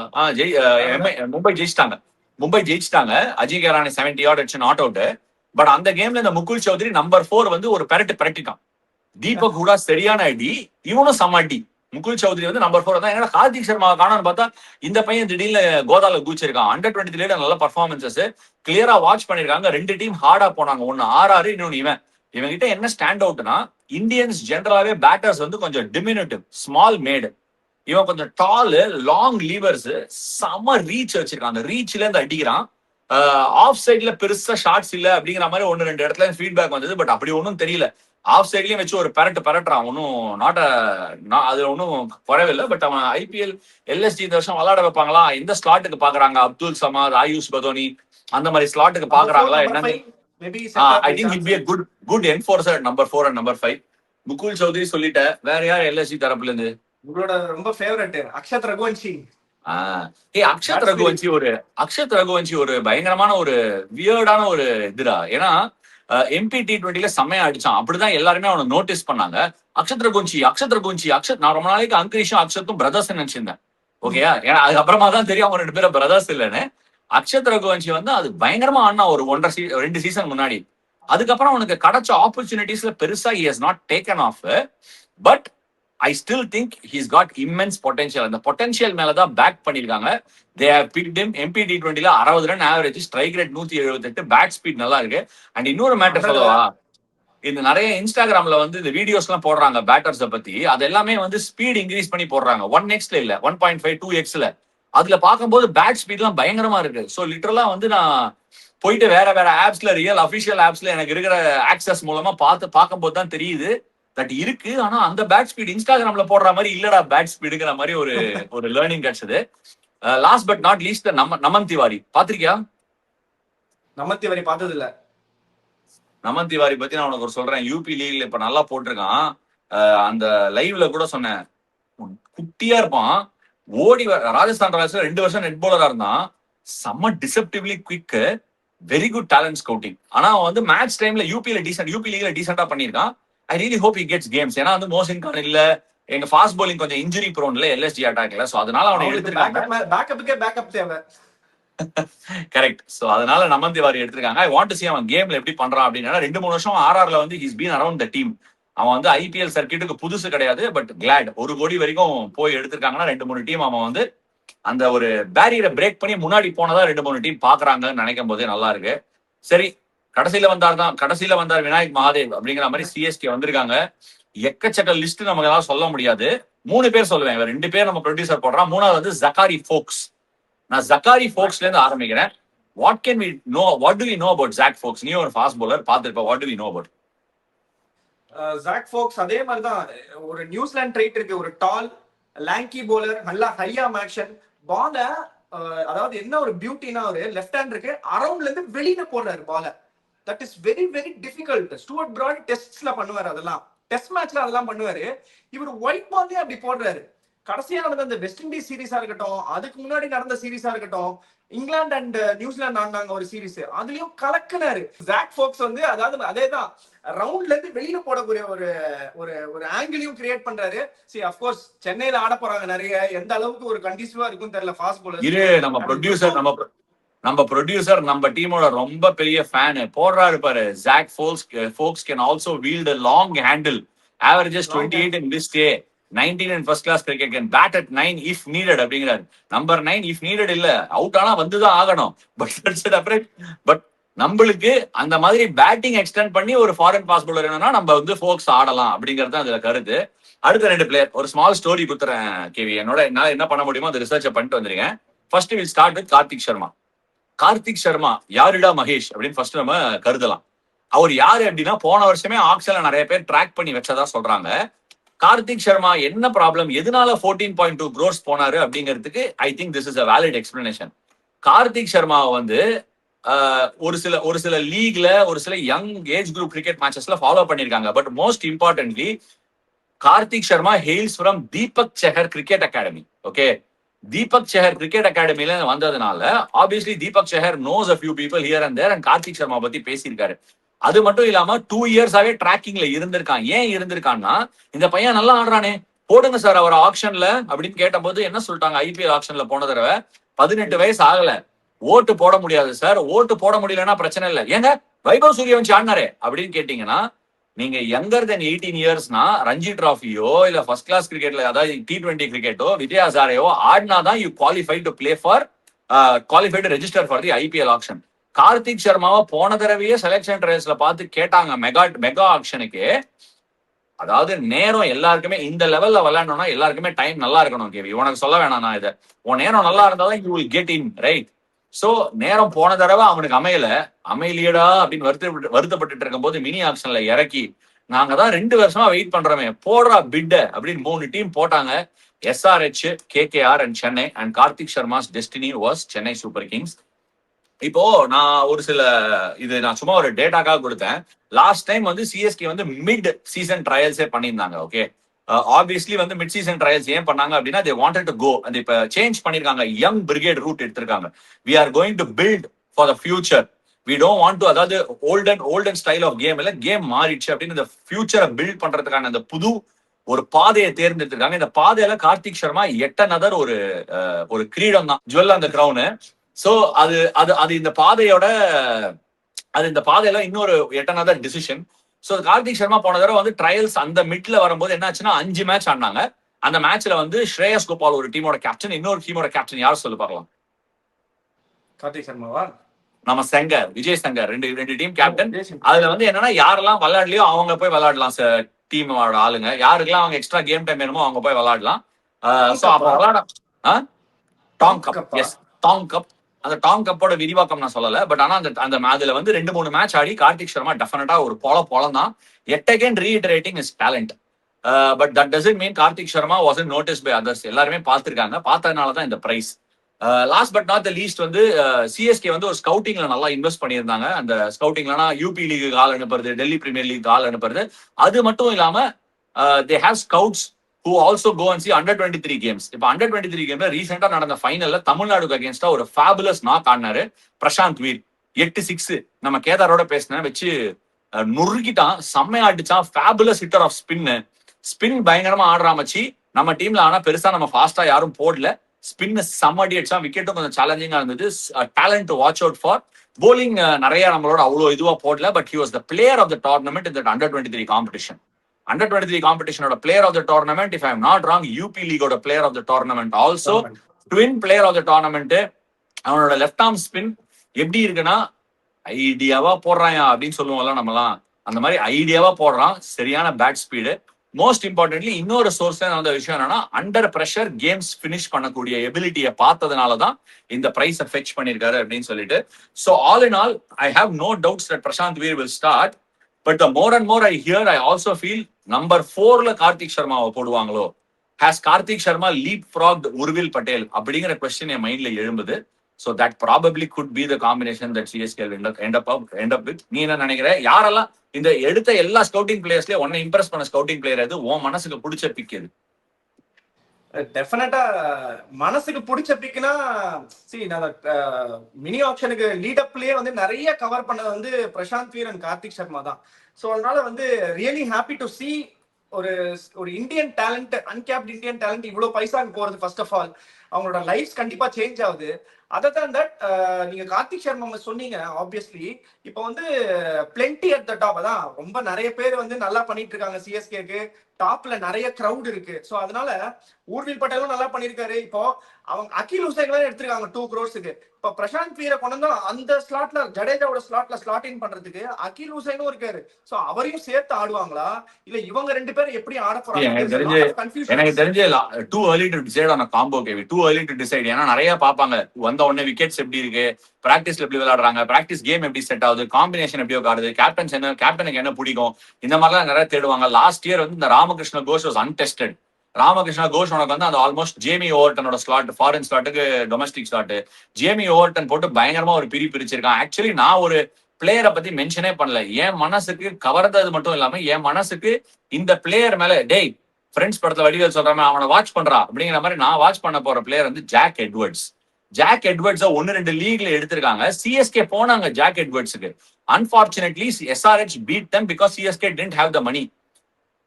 மும்பை ஜெயிச்சிட்டாங்க. அஜிங்கரானே 70 yard அடிச்சு நாட் அவுட். பட் அந்த கேம்ல இந்த முகுல் சௌத்ரி நம்பர் 4 வந்து ஒரு பிரட்டிட்டான். தீபக் ஹூடா சரியான அடி, இவனும் செம்ம அடி. முகுல் சௌத்ரி வந்து நம்பர் 4 தான். ஏன்னா கார்த்திக் சர்மா காணான்னு பார்த்தா இந்த பையன் திடீர்னு கோதால குதிச்சிருக்கான். Under 23 நல்ல பர்ஃபார்மன்சஸ் கிளியரா வாட்ச் பண்ணிருக்காங்க. 2 டீம் ஹார்டா போனாங்க. ஒன்னு RR, இன்னொன்னு இவன் கிட்ட என்ன ஸ்டாண்ட் அவுட்னா, இந்தியன்ஸ் ஜெனரலாவே பேட்டர்ஸ் வந்து கொஞ்சம் டிமினிட்டிவ், ஸ்மால் மேடு. இவன் கொஞ்சம் டால், லாங் லீவர்ஸ், செம ரீச் வச்சிருக்கான். அந்த ரீச்ல இருந்து அடிக்கிறான். ஆஃப் சைட்ல பெருசா ஷார்ட்ஸ் இல்ல அப்படிங்கிற மாதிரி 1-2 இடத்துல ஃபீட்பேக் வந்தது. பட் அப்படி ஒன்றும் தெரியல. ஆஃப் சைட்லயும் வச்சு ஒரு பரட்டுறான். ஒன்னும் அது ஒன்னும் குறைவில்லை. பட் அவன் IPL LSG இந்த வருஷம் விளையாட வைப்பாங்களா, எந்த ஸ்லாட்டுக்கு பாக்குறாங்க, அப்துல் சமாத், ஆயுஷ் பதோனி அந்த மாதிரி ஸ்லாட்டுக்கு பாக்குறாங்களா என்னன்னு. I think he'll be a good enforcer at number 4 and number 5. Mukul Chowdhury சொல்லிட்ட. வேற யார் LSG தரப்புல இருந்து உங்களோட ரொம்ப ஃபேவரட் அக்ஷத் ரகுவன்ஷி? அக்ஷத் ரகுவன்ஷி ஒரு பயங்கரமான ஒரு வியர்டான ஒரு இதுடா. ஏன்னா MP T20ல செம்மையா அடிச்சான். அப்படிதான் எல்லாருமே அவனை நோட்டீஸ் பண்ணாங்க. அக்ஷத் ரகுவன்ஷி. நான் ரொம்ப நாளைக்கு அங்கிரிஷும் அக்ஷத்தும் பிரதர்ஸ் நினைச்சிருந்தேன். ஓகேயா? ஏன்னா அதுக்கப்புறமா தான் தெரியும் அவங்க 2 பேரும் பிரதர்ஸ் இல்லைன்னு. அக்ஷத் ரகுவன்ஷி வந்து அது பயங்கரமா ஆனா ஒரு 2 சீசன் முன்னாடி. அதுக்கப்புறம் அவனுக்கு கிடைச்ச ஆப்பர்ச்சுனிட்டிஸ்ல பெருசா he has not taken off. But I still think he's got immense potential. அந்த பொட்டன்ஷியல் மேலதான் பேக் பண்ணிருக்காங்க. They have picked him. MP T20ல 60 run average, strike rate 178, bat speed நல்லா இருக்கு. அண்ட் இன்னொரு மேட்டர் சொல்லவா, இந்த நிறைய இன்ஸ்டாகிராம்ல வந்து இந்த வீடியோஸ் எல்லாம் போடுறாங்க பேட்டர்ஸ் பத்தி. அது எல்லாமே வந்து ஸ்பீட் இன்க்ரீஸ் பண்ணி போடுறாங்க. 1x இல்ல, 1.5 2x. அதுல பார்க்கும்போது பேட் ஸ்பீட் எல்லாம் பயங்கரமா இருக்கு. சோ லிட்டரலா வந்து நான் போயிட்டு வேற ஆப்ஸ்ல, ரியல் அபிஷியல் ஆப்ஸ்ல எனக்கு இருக்கிற ஆக்சஸ் மூலமா பார்க்கும்போது தான் தெரியுது தட் இருக்கு. ஆனா அந்த பேட் ஸ்பீட் இன்ஸ்டாகிராம்ல போடுற மாதிரி இல்லடா பேட் ஸ்பீடுங்கிற மாதிரி ஒரு லேர்னிங் கிடைச்சது. லாஸ்ட் பட் நாட் லீஸ்ட் நமன் திவாரி. பாத்திருக்கியா? நமன் திவாரி பார்த்தது இல்ல. நமன் திவாரி பத்தி நான் உனக்கு சொல்றேன். யூபி லீக்ல இப்ப நல்லா போட்டிருக்கான். அந்த லைவ்ல கூட சொன்னேன், குட்டியா இருப்பான். ஓடி ராஜஸ்தான் ராயல்ஸ்ல 2 வருஷம் நெட் பவுலரா இருந்தான். செம்ம deceptively quick, very good talent scouting. ஆனா அவன் வந்து மேட்ச் டைம்ல யூபி லீக்ல டீசென்டா பண்ணிருக்கான். I really hope he gets games. ஏன்னா வந்து மோசின் கான் இல்ல, எங்க ஃபாஸ்ட் பவுலிங் கொஞ்சம் இன்ஜுரி ப்ரோன்ல LSG அட்டாக்ல. சோ அதனால அவனை எடுத்துருக்காங்க. பேக்கப் தேவை. கரெக்ட். சோ அதனால நமன் திவாரி எடுத்திருக்காங்க. ஐ வாண்ட் டு see அவன் கேம்ல எப்படி பண்றான் அப்படின்னு. 2-3 வருஷம் RRல வந்து he's been around the team. அவன் வந்து IPL சர்க்கிட்டுக்கு புதுசு கிடையாது. பட் கிளாட் 1 கோடி வரைக்கும் போய் எடுத்திருக்காங்கன்னா 2-3 டீம் அவன் வந்து அந்த ஒரு பேரியரை பிரேக் பண்ணி முன்னாடி போனதா 2-3 டீம் பாக்குறாங்கன்னு நினைக்கும் போதே நல்லா இருக்கு. சரி, கடைசியில வந்தார் விநாயக் மகாதேவ் அப்படிங்கிற மாதிரி CSK வந்திருக்காங்க. எக்கச்சக்க லிஸ்ட் நமக்கு எல்லாம் சொல்ல முடியாது. 3 பேர் சொல்லுவேன். 2 பேர் நம்ம ப்ரொடியூசர் போடுறான். 3வது வந்து ஜக்காரி ஃபோக்ஸ். நான் ஜக்காரி ஃபோக்ஸ்ல இருந்து ஆரம்பிக்கிறேன். What do we know about Zak Foulkes? நீ ஒரு ஃபாஸ்ட் பவுலர் பார்த்திருப்ப. What do we know about Zak Foulkes? அதே மாதிரிதான் ஒரு நியூசிலாந்து ட்ரைட் இருக்கு. ஒரு டால் லாங்கி பவுலர், நல்லா ஹையா ஆக்ஷன் பால. அதாவது என்ன ஒரு பியூட்டினா, ஒரு லெஃப்ட் ஹேண்ட் இருக்கு, அரௌண்ட்ல இருந்து வெளியில போடுறாரு பால. That is very very difficult. Stuart Broad டெஸ்ட்ஸ்ல பண்ணுவாரு, அதெல்லாம் டெஸ்ட் மேட்ச்ல அதெல்லாம் பண்ணுவாரு. இவர் ஒயிட் பால்லே அப்படி போடுறாரு. கடைசியா நடந்த அந்த வெஸ்ட் இண்டீஸ் சீரீஸா இருக்கட்டும், அதுக்கு முன்னாடி நடந்த சீரீஸா இருக்கட்டும், இங்கிலாந்து அண்ட் நியூசிலாந்து ஆடினாங்க ஒரு சீரீஸ், அதுலயும் கலக்குனாரு. ஜாக் ஃபோக்ஸ் வந்து அதாவது அதேதான், ரவுண்ட்ல இருந்து வெளியில போடக்கூடிய ஒரு ஒரு ஒரு ஆங்கிளையும் கிரியேட் பண்றாரு. சரி, ஆஃப் கோர்ஸ் சென்னையில ஆட போறாங்க நிறைய. எந்த அளவுக்கு ஒரு கண்டிஷிவா இருக்கும் தெரியல ஃபாஸ்ட் பவுலர். இரு, நம்ம ப்ரொடியூசர் நம்ம டீமோட ரொம்ப பெரிய ஃபேன் போடுறாரு பாரு. Zak Foulkes can also wield a long handle, averages 28 in this day, 19 in first class cricket, can bat at 9 if needed அப்படிங்கிறாரு. நம்பர் 9 if needed இல்ல, அவுட் ஆனா வந்துதான் ஆகணும். பட் நம்மளுக்கு அந்த மாதிரி பேட்டிங் எக்ஸ்டெண்ட் பண்ணி ஒரு ஃபாரின் ஃபாஸ்ட் பவுலர் என்னன்னா நம்ம வந்து ஃபோக்ஸ் ஆடலாம் அப்படிங்கிறது அதுல கருத்து. அடுத்த 2 பிளேயர் ஒரு ஸ்மால் ஸ்டோரி குத்துறேன் கேவி. என்னால என்ன பண்ண முடியுமோ அந்த ரிசர்ச்சை பண்ணிட்டு வந்திருக்கேன். First will start with Karthik Sharma. யாருடா மகேஷ் அப்படின்னு ஃபர்ஸ்ட் நம்ம கருதலாம். அவர் யாரு அப்படின்னா, போன வருஷமே ஆக்ஷன்ல நிறைய பேர் ட்ராக் பண்ணி வச்சதா சொல்றாங்க. கார்த்திக் சர்மா என்ன ப்ராப்ளம், எதனால 14.2 crores போனாரு அப்படிங்கிறதுக்கு I think this is a valid explanation. Karthik Sharma வந்து ஒரு சில லீக்ல ஒரு சில யங் ஏஜ் குரூப் கிரிக்கெட் மேட்சஸ்ல ஃபாலோ பண்ணிருக்காங்க. But most importantly Karthik Sharma hails from Deepak Chahar cricket academy. Okay, Deepak Chahar cricket அகாடமில வந்ததுனால obviously Deepak Chahar knows a few people here and there, and Karthik Sharma பத்தி பேசியிருக்காரு. அது மட்டும் இல்லாம 2 இயர்ஸாவே டிராக்கிங்ல இருந்திருக்கான். ஏன் இருந்திருக்கான்னா, இந்த பையன் நல்லா ஆடுறானே, போடுங்க சார் அவர் ஆக்ஷன்ல அப்படின்னு கேட்டபோது என்ன சொல்லிட்டாங்க, ஐபிஎல் ஆக்ஷன்ல போன தடவை 18 வயசு ஆகல, ஓட்டு போட முடியாது சார். ஓட்டு போட முடியலன்னா பிரச்சனை இல்லை, ஏங்க வைபவ் சூரியவன்ஷி ஆடினாரே அப்படின்னு கேட்டீங்கன்னா, நீங்க யங்கர் தென் 18 இயர்ஸ்னா ரஞ்சி டிராஃபியோ இல்ல ஃபர்ஸ்ட் கிளாஸ் கிரிக்கெட்ல அதாவது T20 கிரிக்கெட்டோ விஜய் ஹசாரேவோ ஆடினாதான் you qualify to play for qualify to register for the IPL auction. Karthik சர்மாவை போன தடவையே செலக்ஷன் ட்ரையல்ஸ்ல பார்த்து கேட்டாங்க மெகா ஆக்ஷனுக்கு. அதாவது நேரம் எல்லாருக்குமே இந்த லெவல்ல விளையாடணும்னா எல்லாருக்குமே டைம் நல்லா இருக்கணும். கேவி, உனக்கு சொல்ல வேணாம் நான் இதை. உன் நேரம் நல்லா இருந்தாதான் you will get in, right? So நேரம் போன தடவை அவனுக்கு அமையலையடா அப்படின்னு வருத்தப்பட்டு இருக்கும் போது மினி ஆக்ஷன்ல இறக்கி நாங்க தான் 2 வருஷமா வெயிட் பண்றோமே, போடுறா பிட்ட அப்படின்னு 3 டீம் போட்டாங்க. SRH, KKR and Chennai, and Karthik Sharma's destiny was Chennai super Kings. இப்போ நான் ஒரு சில நான் சும்மா ஒரு டேட்டாக்காக கொடுத்தேன். லாஸ்ட் டைம் வந்து சிஎஸ்கே வந்து மிட் சீசன் ட்ரையல்ஸே பண்ணியிருந்தாங்க. ஓகே, ஆப்வியஸ்லி வந்து மிட் சீசன் ட்ரையல்ஸ் ஏன் பண்ணாங்க அப்படின்னா, தே வாண்டட் டு கோ அந்த இப்ப சேஞ்ச் பண்ணிருக்காங்க, யங் பிரிகேட் ரூட் எடுத்திருக்காங்க. We are going to build for the future, we don't want to, அதாவது ஓல்டன் ஸ்டைல் ஆஃப் கேம் இல்ல, கேம் மாறிடுச்சு அப்படின்னு இந்த ஃபியூச்சரை பில்ட் பண்றதுக்கான அந்த புது ஒரு பாதையை தேர்ந்தெடுத்திருக்காங்க. இந்த பாதையில கார்த்திக் சர்மா எட்டனதர் ஒரு கிரீடம் தான், ஜுவல் அந்த கிரவுனு. சோ அது அது அது இந்த பாதையோட இந்த பாதையில இன்னொரு எட்டனதர் டிசிஷன். சோ கார்த்திக் சர்மா போன தடவை வந்து ட்ரையல்ஸ் அந்த மிட்ல வரும்போது என்ன ஆச்சுன்னா 5 மேட்ச் ஆடினாங்க. அந்த மேட்ச்ல வந்து ஸ்ரேயஸ் கோபால் ஒரு டீமோட கேப்டன், இன்னொரு டீமோட கேப்டன் யார் சொல்லு பார்க்கலாம்? கார்த்திக் சர்மாவா? நம்ம சங்கர், விஜய் சங்கர், ரெண்டு டீம் கேப்டன். அதுல வந்து என்னன்னா யாரெல்லாம் விளையாடலையோ அவங்க போய் விளையாடலாம் சார். டீமோட ஆளுங்க யாருக்கெல்லாம் அவங்க எக்ஸ்ட்ரா கேம் டைம் வேணுமோ அவங்க போய் விளையாடலாம். சோ அப்ப விளையாட டாங் கப், எஸ் டாங் கப். அந்த டாங் கப்போட விரிவாக்கம் நான் சொல்லல, பட் ஆனா அந்த அதுல வந்து 2-3 மேட்ச் ஆடி கார்த்திக் சர்மா டெஃபினட்டா ஒரு போலம் தான். Yet again reiterating is talent, but that doesn't mean Karthik Sharma wasn't noticed by others. எல்லாருமே பார்த்திருக்காங்க, பார்த்ததுனால தான் இந்த price. Last but not the least வந்து சிஎஸ்கே வந்து ஒரு ஸ்கவுட்டிங்ல நல்லா இன்வெஸ்ட் பண்ணியிருந்தாங்க. அந்த ஸ்கவுட்டிங்லனா யூபி லீக் ஆள் அனுப்புறது, டெல்லி பிரீமியர் லீக் ஆள் அனுப்புறது. அது மட்டும் இல்லாம they have scouts who also go and see under 23 games. இப்ப under 23 கேம்ல ரீசெண்டா நடந்த ஃபைனல்ல தமிழ்நாடுக்கு அகேன்ஸ்டா ஒரு ஃபேபுலஸ் நாக் ஆடினாரு பிரசாந்த் வீர். 8-6 நம்ம கேதாரோட பேசின வச்சு நொறுக்கிட்டான், செம்மையா அடிச்சான். ஃபேபுலஸ் ஹிட்டர் ஆஃப் ஸ்பின் பயங்கரமா ஆடுறாமச்சு. நம்ம டீம்ல ஆனா பெருசா நம்ம ஃபாஸ்டா யாரும் போடல. ஸ்பின் செம்மடி அடிச்சான், விக்கெட்டும் கொஞ்சம் சேலஞ்சிங்கா இருந்தது. Talent to watch out for. Bowling நிறைய நம்மளோட அவ்வளவு இதுவா போடல, but he was the player of the tournament in that under 23 competition. Under 23 காம்படிஷனோட player of the tournament, if I am not wrong, UP லீகோட player of the tournament, also twin player of the tournament. அவனோட left arm spin எப்படி இருக்குன்னா ஐடியாவா போடுறான் அப்படின்னு சொல்லுவோம்ல நம்மலாம், அந்த மாதிரி ஐடியாவா போடுறான். சரியான பேட் ஸ்பீடு. மோஸ்ட் இம்பார்ட்டன்ட்லி இன்னொரு சோர்ஸ் அந்த விஷயம் என்னன்னா, அண்டர் பிரஷர் கேம்ஸ் பினிஷ் பண்ணக்கூடிய எபிலிட்டியை பார்த்ததுனாலதான் இந்த பிரைஸ் ஃபெச் பண்ணிருக்காரு அப்படின்னு சொல்லிட்டு. So all in all I have no doubts that Prashant Veer will start. But the more and more I hear, I also feel number 4ல கார்த்திக் சர்மாவை போடுவாங்களோ. Has Karthik Sharma leap frogged Urvil Patel அப்படிங்கிற question என் மைண்ட்ல எழும்புது. So that probably could be the combination that CSK will end up with. நீ என்ன நினைக்கிற? யாரெல்லாம் இந்த எடுத்த எல்லா ஸ்கவுட்டிங் பிளேயர்ஸ்லயே உன்னை இம்ப்ரெஸ் பண்ண ஸ்கவுட்டிங் பிளேயர் எது? உன் மனசுக்கு பிடிச்ச பிக் எது? டெஃபினட்டா மனசுக்கு பிடிச்ச பிக்னா, மினி ஆப்ஷனுக்கு லீட் அப்லயே வந்து நிறைய கவர் பண்ணது வந்து பிரசாந்த் வீர் அண்ட் கார்த்திக் சர்மா தான். ஸோ அதனால வந்து ரியலி ஹாப்பி டு சி ஒரு Indian talent, uncapped Indian talent இவ்வளவு பைசாக்கு போறது. ஃபர்ஸ்ட் ஆஃப் ஆல் அவங்களோட லைஃப் கண்டிப்பா சேஞ்ச் ஆகுது. அதர் தான் தட், நீங்க கார்த்திக் சர்மா சொன்னீங்க, ஆப்வியஸ்லி இப்போ வந்து பிளென்டி அட் த டாப். அதான் ரொம்ப நிறைய பேர் வந்து நல்லா பண்ணிட்டு இருக்காங்க. சிஎஸ்கேக்கு டாப்ல நிறைய கிரௌட் இருக்கு. சோ அதனால ஊர்வில் பட்டேலும் நல்லா பண்ணிருக்காரு. இப்போ அவங்க அகில் ஹுசைன் எடுத்திருக்காங்க 2 crores. இப்ப பிரசாந்த் வீரை கொண்டு வந்தா அந்த ஸ்லாட்ல, ஜடேஜாவோட ஸ்லாட் இன் பண்றதுக்கு அகில் ஹுசைனும் இருக்காரு. சோ அவரையும் சேர்த்து ஆடுவாங்களா இல்ல இவங்க 2 பேரும் எப்படி ஆட போறாங்க? எனக்கு தெரிஞ்சு too early to decide on a combo, KV. too early to decide. ஏன்னா நிறைய பாப்பாங்க வந்த உடனே விக்கெட்ஸ் எப்படி இருக்கு, பிராக்டிஸ்ல எப்படி விளையாடுறாங்க, பிராக்டிஸ் கேம் எப்படி செட் ஆகுது, காம்பினேஷன் எப்படி உட்காருது, கேப்டனுக்கு என்ன பிடிக்கும், இந்த மாதிரிலாம் நிறைய தேடுவாங்க. லாஸ்ட் இயர் வந்து இந்த ராமகிருஷ்ண கோஷ் வாஸ் அன்டெஸ்டட். ராமகிருஷ்ணா கோஷ் உனக்கு வந்து அந்த ஆல்மோஸ்ட் ஜேமி ஓவர்டனோட ஸ்லாட், ஃபாரின் ஸ்லாட்டுக்கு டொமஸ்டிக் ஸ்லாட், ஜேமி ஓவர்டன் போட்டு பயங்கரமா ஒரு பிரிச்சிருக்கான். ஆக்சுவலி நான் ஒரு பிளேயரை பத்தி மென்ஷனே பண்ணல. என் மனசுக்கு கவர்ந்தது மட்டும் இல்லாம என் மனசுக்கு இந்த பிளேயர் மேல டேய் ஃப்ரெண்ட்ஸ் படத்துல வடிவேல் சொல்றாம அவனை வாட்ச் பண்றா அப்படிங்கிற மாதிரி நான் வாட்ச் பண்ண போற பிளேயர் வந்து ஜாக் எட்வர்ட்ஸ். ஜாக் எட்வர்ட்ஸ் 1-2 லீக்ல எடுத்திருக்காங்க. சிஎஸ்கே போனாங்க ஜாக் எட்வர்ட்ஸுக்கு. Unfortunately SRH beat them because CSK didn't have the money.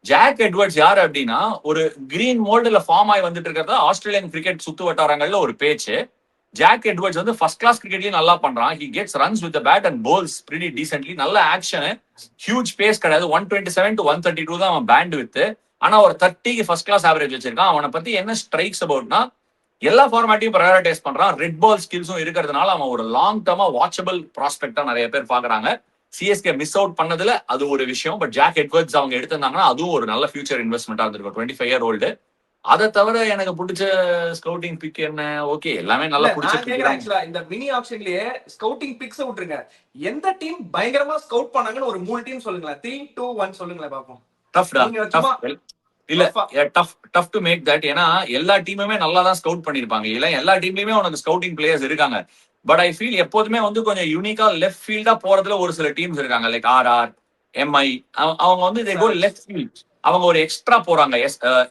Jack Edwards யாரு அப்படின்னா ஒரு கிரீன் மோல்டுல ஃபார்ம் ஆகி வந்துட்டு இருக்கிறது ஆஸ்திரேலியன் கிரிக்கெட் சுத்து வட்டாரங்கள்ல ஒரு பேச்சு. ஜாக் எட்வர்ட்ஸ் வந்து ஃபர்ஸ்ட் கிளாஸ் கிரிக்கெட்லயும் நல்லா பண்றான். He gets runs with bat and bowls pretty decently. நல்ல ஆக்ஷன், ஹியூஜ் பேஸ் கிடையாது. 127 to 132 தான் அவன் பேண்ட் வித். ஆனா ஒரு 30க்கு ஃபர்ஸ்ட் கிளாஸ் ஆவரேஜ் வச்சிருக்கான். அவனை பத்தி என்ன ஸ்ட்ரைக்ஸ் அபவுட்னா எல்லா ஃபார்மேட்டையும் ப்ரையாரிட்டைஸ் பண்றான். ரெட் பால் ஸ்கில்ஸும் இருக்கிறதுனால அவன் ஒரு லாங் டர்மா வாட்சபிள் ப்ராஸ்பெக்டா நிறைய பேர் பாக்குறாங்க. சிஎஸ்கே மிஸ் அவுட் பண்ணதுல அது ஒரு விஷயம். பட் ஜாக் எட்வர்ட்ஸ் அவங்க எடுத்திருந்தாங்கன்னா அதுவும் ஒரு நல்ல ஃபியூச்சர் இன்வெஸ்ட்மெண்டா இருந்திருக்கும். 25 year old. அதை தவிர எனக்கு பிடிச்ச ஸ்கவுட்டிங் பிக் என்ன, ஓகே எல்லாமே நல்லா பிடிச்சிருக்கு. இந்த மினி ஆப்ஷன்லயே ஸ்கவுட்டிங் பிக்ஸ் விட்டுருங்க, எந்த டீம் பயங்கரமா ஸ்கவுட் பண்ணாங்கன்னு ஒரு 3 டீம் சொல்லுங்களேன். 3, 2, 1 சொல்லுங்களேன் பாப்போம். Tough to make that. ஏன்னா எல்லா டீமுமே நல்லா தான் ஸ்கவுட் பண்ணிருப்பாங்க. இல்ல எல்லா டீம்லயுமே உனக்கு ஸ்கவுட்டிங் பிளேயர்ஸ் இருக்காங்க. பட் ஐ ஃபீல் எப்போதுமே வந்து கொஞ்சம் யூனிக்கா லெஃப்ட் ஃபீல்டா போறதுல ஒரு சில டீம்ஸ் இருக்காங்க. Like RR, MI. அவங்க வந்து இதே கோல் லெஃப்ட் ஃபீல்ட் அவங்க ஒரு எக்ஸ்ட்ரா போறாங்க.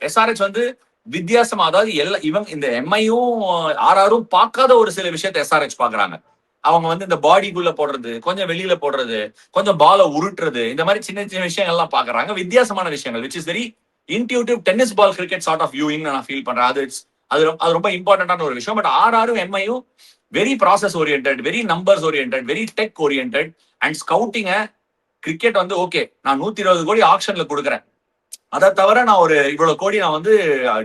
எஸ்ஆர்ஹெச் வந்து வித்தியாசமா, அதாவது இவங்க இந்த எம்ஐயும் ஆர்ஆரும் பார்க்காத ஒரு சில விஷயத்த எஸ்ஆர்ஹெச் பாக்குறாங்க. அவங்க வந்து இந்த பாடிக்குள்ள போடுறது, கொஞ்சம் வெளியில போடுறது, கொஞ்சம் பால உருட்டுறது, இந்த மாதிரி சின்ன சின்ன விஷயங்கள் எல்லாம் பாக்குறாங்க. வித்தியாசமான விஷயங்கள் which is very intuitive tennis ball cricket sort of viewing நான் ஃபீல் பண்றேன். அது ரொம்ப இம்பார்ட்டன்டான ஒரு விஷயம். பட் ஆர்ஆரும் எம்ஐயும் very process orient, very numbers orient, very tech orient. And ஸ்கவுட்டிங்க கிரிக்கெட் வந்து ஓகே நான் 120 கோடி ஆக்ஷன்ல கொடுக்குறேன், அதை தவிர நான் ஒரு இவ்வளவு கோடி நான் வந்து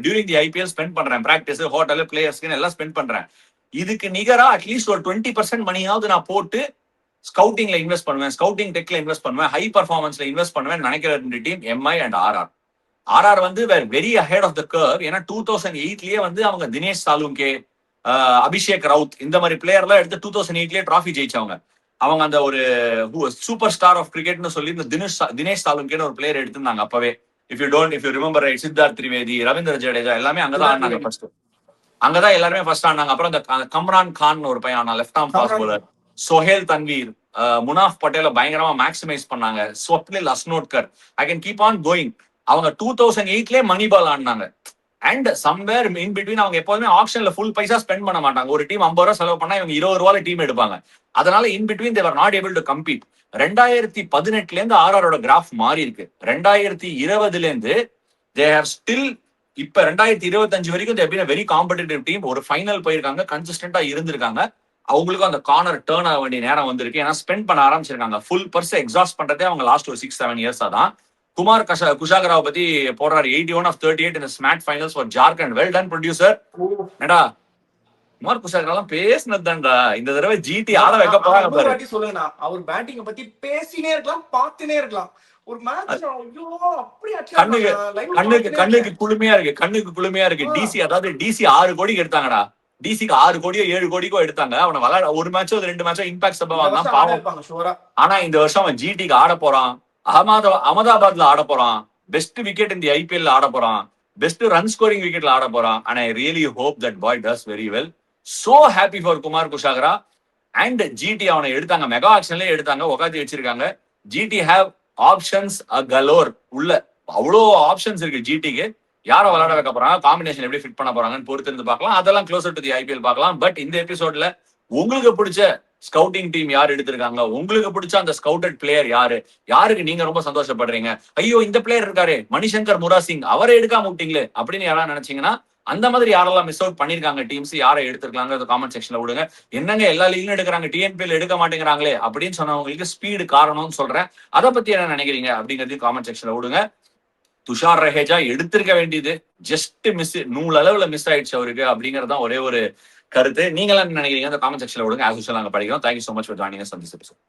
டியூரிங் தி ஐபிஎல் ஸ்பெண்ட் பண்றேன், பிராக்டிஸ், ஹோட்டல், பிளேயர்ஸ்க்கு எல்லாம் ஸ்பெண்ட் பண்றேன். இதுக்கு நிகரா அட்லீஸ்ட் ஒரு 20% மணியாவது நான் போட்டு ஸ்கவுட்டிங்ல இன்வெஸ்ட் பண்ணுவேன், ஸ்கவுட்டிங் டெக்ல இன்வெஸ்ட் பண்ணுவேன், ஹை பர்ஃபார்மன்ஸ்ல இன்வெஸ்ட் பண்ணுவேன் நினைக்கிற 2 team MI and RR. RR வந்து very ahead of the curve. ஏன்னா 2008லயே வந்து அவங்க தினேஷ் சாலுங்கே, அபிஷேக் ரவுத் இந்த மாதிரி பிளேயர் எல்லாம் எடுத்து 2008லயே டிராஃபி ஜெயிச்சவங்க. அவங்க அந்த ஒரு சூப்பர் ஸ்டார் ஆஃப் கிரிக்கெட்னு சொல்லி இந்த தினேஷ் சாலுங்கேன்னு ஒரு பிளேயர் எடுத்திருந்தாங்க அப்பவே. If you remember right, Siddharth Trivedi, Ravindra Jadeja எல்லாமே அங்கதான் ஆடினாங்க ஃபர்ஸ்ட். அங்கதான் எல்லாருமே ஃபர்ஸ்ட் ஆனாங்க. அப்புறம் இந்த கம்ரான் கான் ஒரு பையன் ஆனா left arm fast bowler, Sohail Tanvir, Munaf பட்டேல பயங்கரமா மேக்ஸிமைஸ் பண்ணாங்க, Swapnil Asnodkar. I can keep on going. அவங்க 2008லயே மணி பால் ஆடினாங்க. அண்ட் சம்வேர் இன் பிட்வீன் அவங்க எப்போதுமே ஆப்ஷன்ல ஃபுல் பைசா ஸ்பெண்ட் பண்ண மாட்டாங்க. ஒரு டீம் 50 ரூபா செலவு பண்ணா இவங்க 20 ரூபாயில டீம் எடுப்பாங்க. அதனால in between they were not able to compete. 2018ல இருந்து ஆர்ஆரோட கிராஃப் மாறி இருக்கு. 2020ல இருந்து தே ஹேவ் ஸ்டில் இப்ப 2025 வரைக்கும் they been a very competitive team. ஒரு ஃபைனல் போயிருக்காங்க, கன்சிஸ்டன்டா இருந்திருக்காங்க. அவங்களுக்கும் அந்த கார்னர் டேர்ன் ஆக வேண்டிய நேரம் வந்திருக்கு. ஏன்னா ஸ்பெண்ட் பண்ண ஆரம்பிச்சிருக்காங்க. ஃபுல் பர்ஸ் எக்ஸாஸ்ட் பண்றதே அவங்க லாஸ்ட் ஒரு 6-7 இயர்ஸா தான். குமார் குஷாகராவை பத்தி போடுறாரு 81 of 38 in the SMAT finals for Jharkhand. Well done producer. என்னடா குமார் குஷாகராலாம் பேசினது தான்டா. இந்த தடவை ஜிடி ஆட வைக்க போறாங்க பாரு. சொல்லுங்க, அவர் பேட்டிங் பத்தி பேசினே இருக்கலாம், பார்த்துனே இருக்கலாம். ஒரு மேட்ச் கண்ணுக்கு குளுமையா இருக்கு, கண்ணுக்கு குளுமையா இருக்கு. டிசி அதாவது டிசி 6 கோடிக்கு எடுத்தாங்கடா. டிசிக்கு 6 கோடியோ 7 கோடிக்கோ எடுத்தாங்க. அவனை விளையாட ஒரு மேட்சோ 2 மேட்சோ இம்பாக்ட் சம்பவம் தான் பாவம். ஆனா இந்த வருஷம் அவன் ஜிடிக்கு ஆட போறான், அகமதாபாத்ல ஆட போறான், பெஸ்ட் விக்கெட் இந்த ஐபிஎல் ஆட போறான், பெஸ்ட் ரன் ஸ்கோரிங் விக்கெட்ல ஆட போறான். And I really hope that boy does very well. So happy for Kumar Kushagra. And GT அவனை எடுத்தாங்க, மெகா ஆக்ஷன்லயே எடுத்தாங்க, உட்காந்து வச்சிருக்காங்க. GT have options galore. உள்ள அவ்வளோ ஆப்ஷன்ஸ் இருக்கு ஜிடிக்கு. யாரை விளையாட வைக்க போறாங்க, காம்பினேஷன் எப்படி ஃபிட் பண்ண போறாங்கன்னு பொறுத்து இருந்து பார்க்கலாம். அதெல்லாம் க்ளோசர் டு தி ஐபிஎல் பார்க்கலாம். பட் இந்த எபிசோட்ல உங்களுக்கு பிடிச்ச ஸ்கவுட்டிங் டீம் யார் எடுத்திருக்காங்க, உங்களுக்கு பிடிச்ச அந்த ஸ்கவுட்டட் பிளேயர் யாரு, யாருக்கு நீங்க ரொம்ப சந்தோஷப்படுறீங்க, ஐயோ இந்த பிளேயர் இருக்காரு மணிசங்கர் முராசிங் அவரை எடுக்காம விட்டீங்களே அப்படின்னு யாராவது நினைச்சீங்கன்னா, அந்த மாதிரி யாரெல்லாம் மிஸ் அவுட் பண்ணிருக்காங்க டீம்ஸ், யாரை எடுத்திருக்காங்க காமெண்ட் செக்ஷன்ல விடுங்க. என்னங்க எல்லா லீக்லும் எடுக்கிறாங்க, டிஎன்பிஎல் எடுக்க மாட்டேங்கிறாங்களே அப்படின்னு சொன்னவங்களுக்கு ஸ்பீடு காரணம்னு சொல்றேன். அதை பத்தி என்ன நினைக்கிறீங்க அப்படிங்கிறதையும் காமெண்ட் செக்ஷன்ல விடுங்க. துஷார் ரஹேஜா எடுத்திருக்க வேண்டியது ஜஸ்ட் மிஸ், நூல் அளவுல மிஸ் ஆயிடுச்சு அவருக்கு அப்படிங்கறதான் ஒரே ஒரு கருத்து. நீங்க எல்லாம் நினைக்கிறீங்க அந்த காமெண்ட் செக்ஷன்ல விடுங்க. ஆஸ் யூசுவல் நாங்க படிக்கிறோம். Thank you so much for joining us on this episode.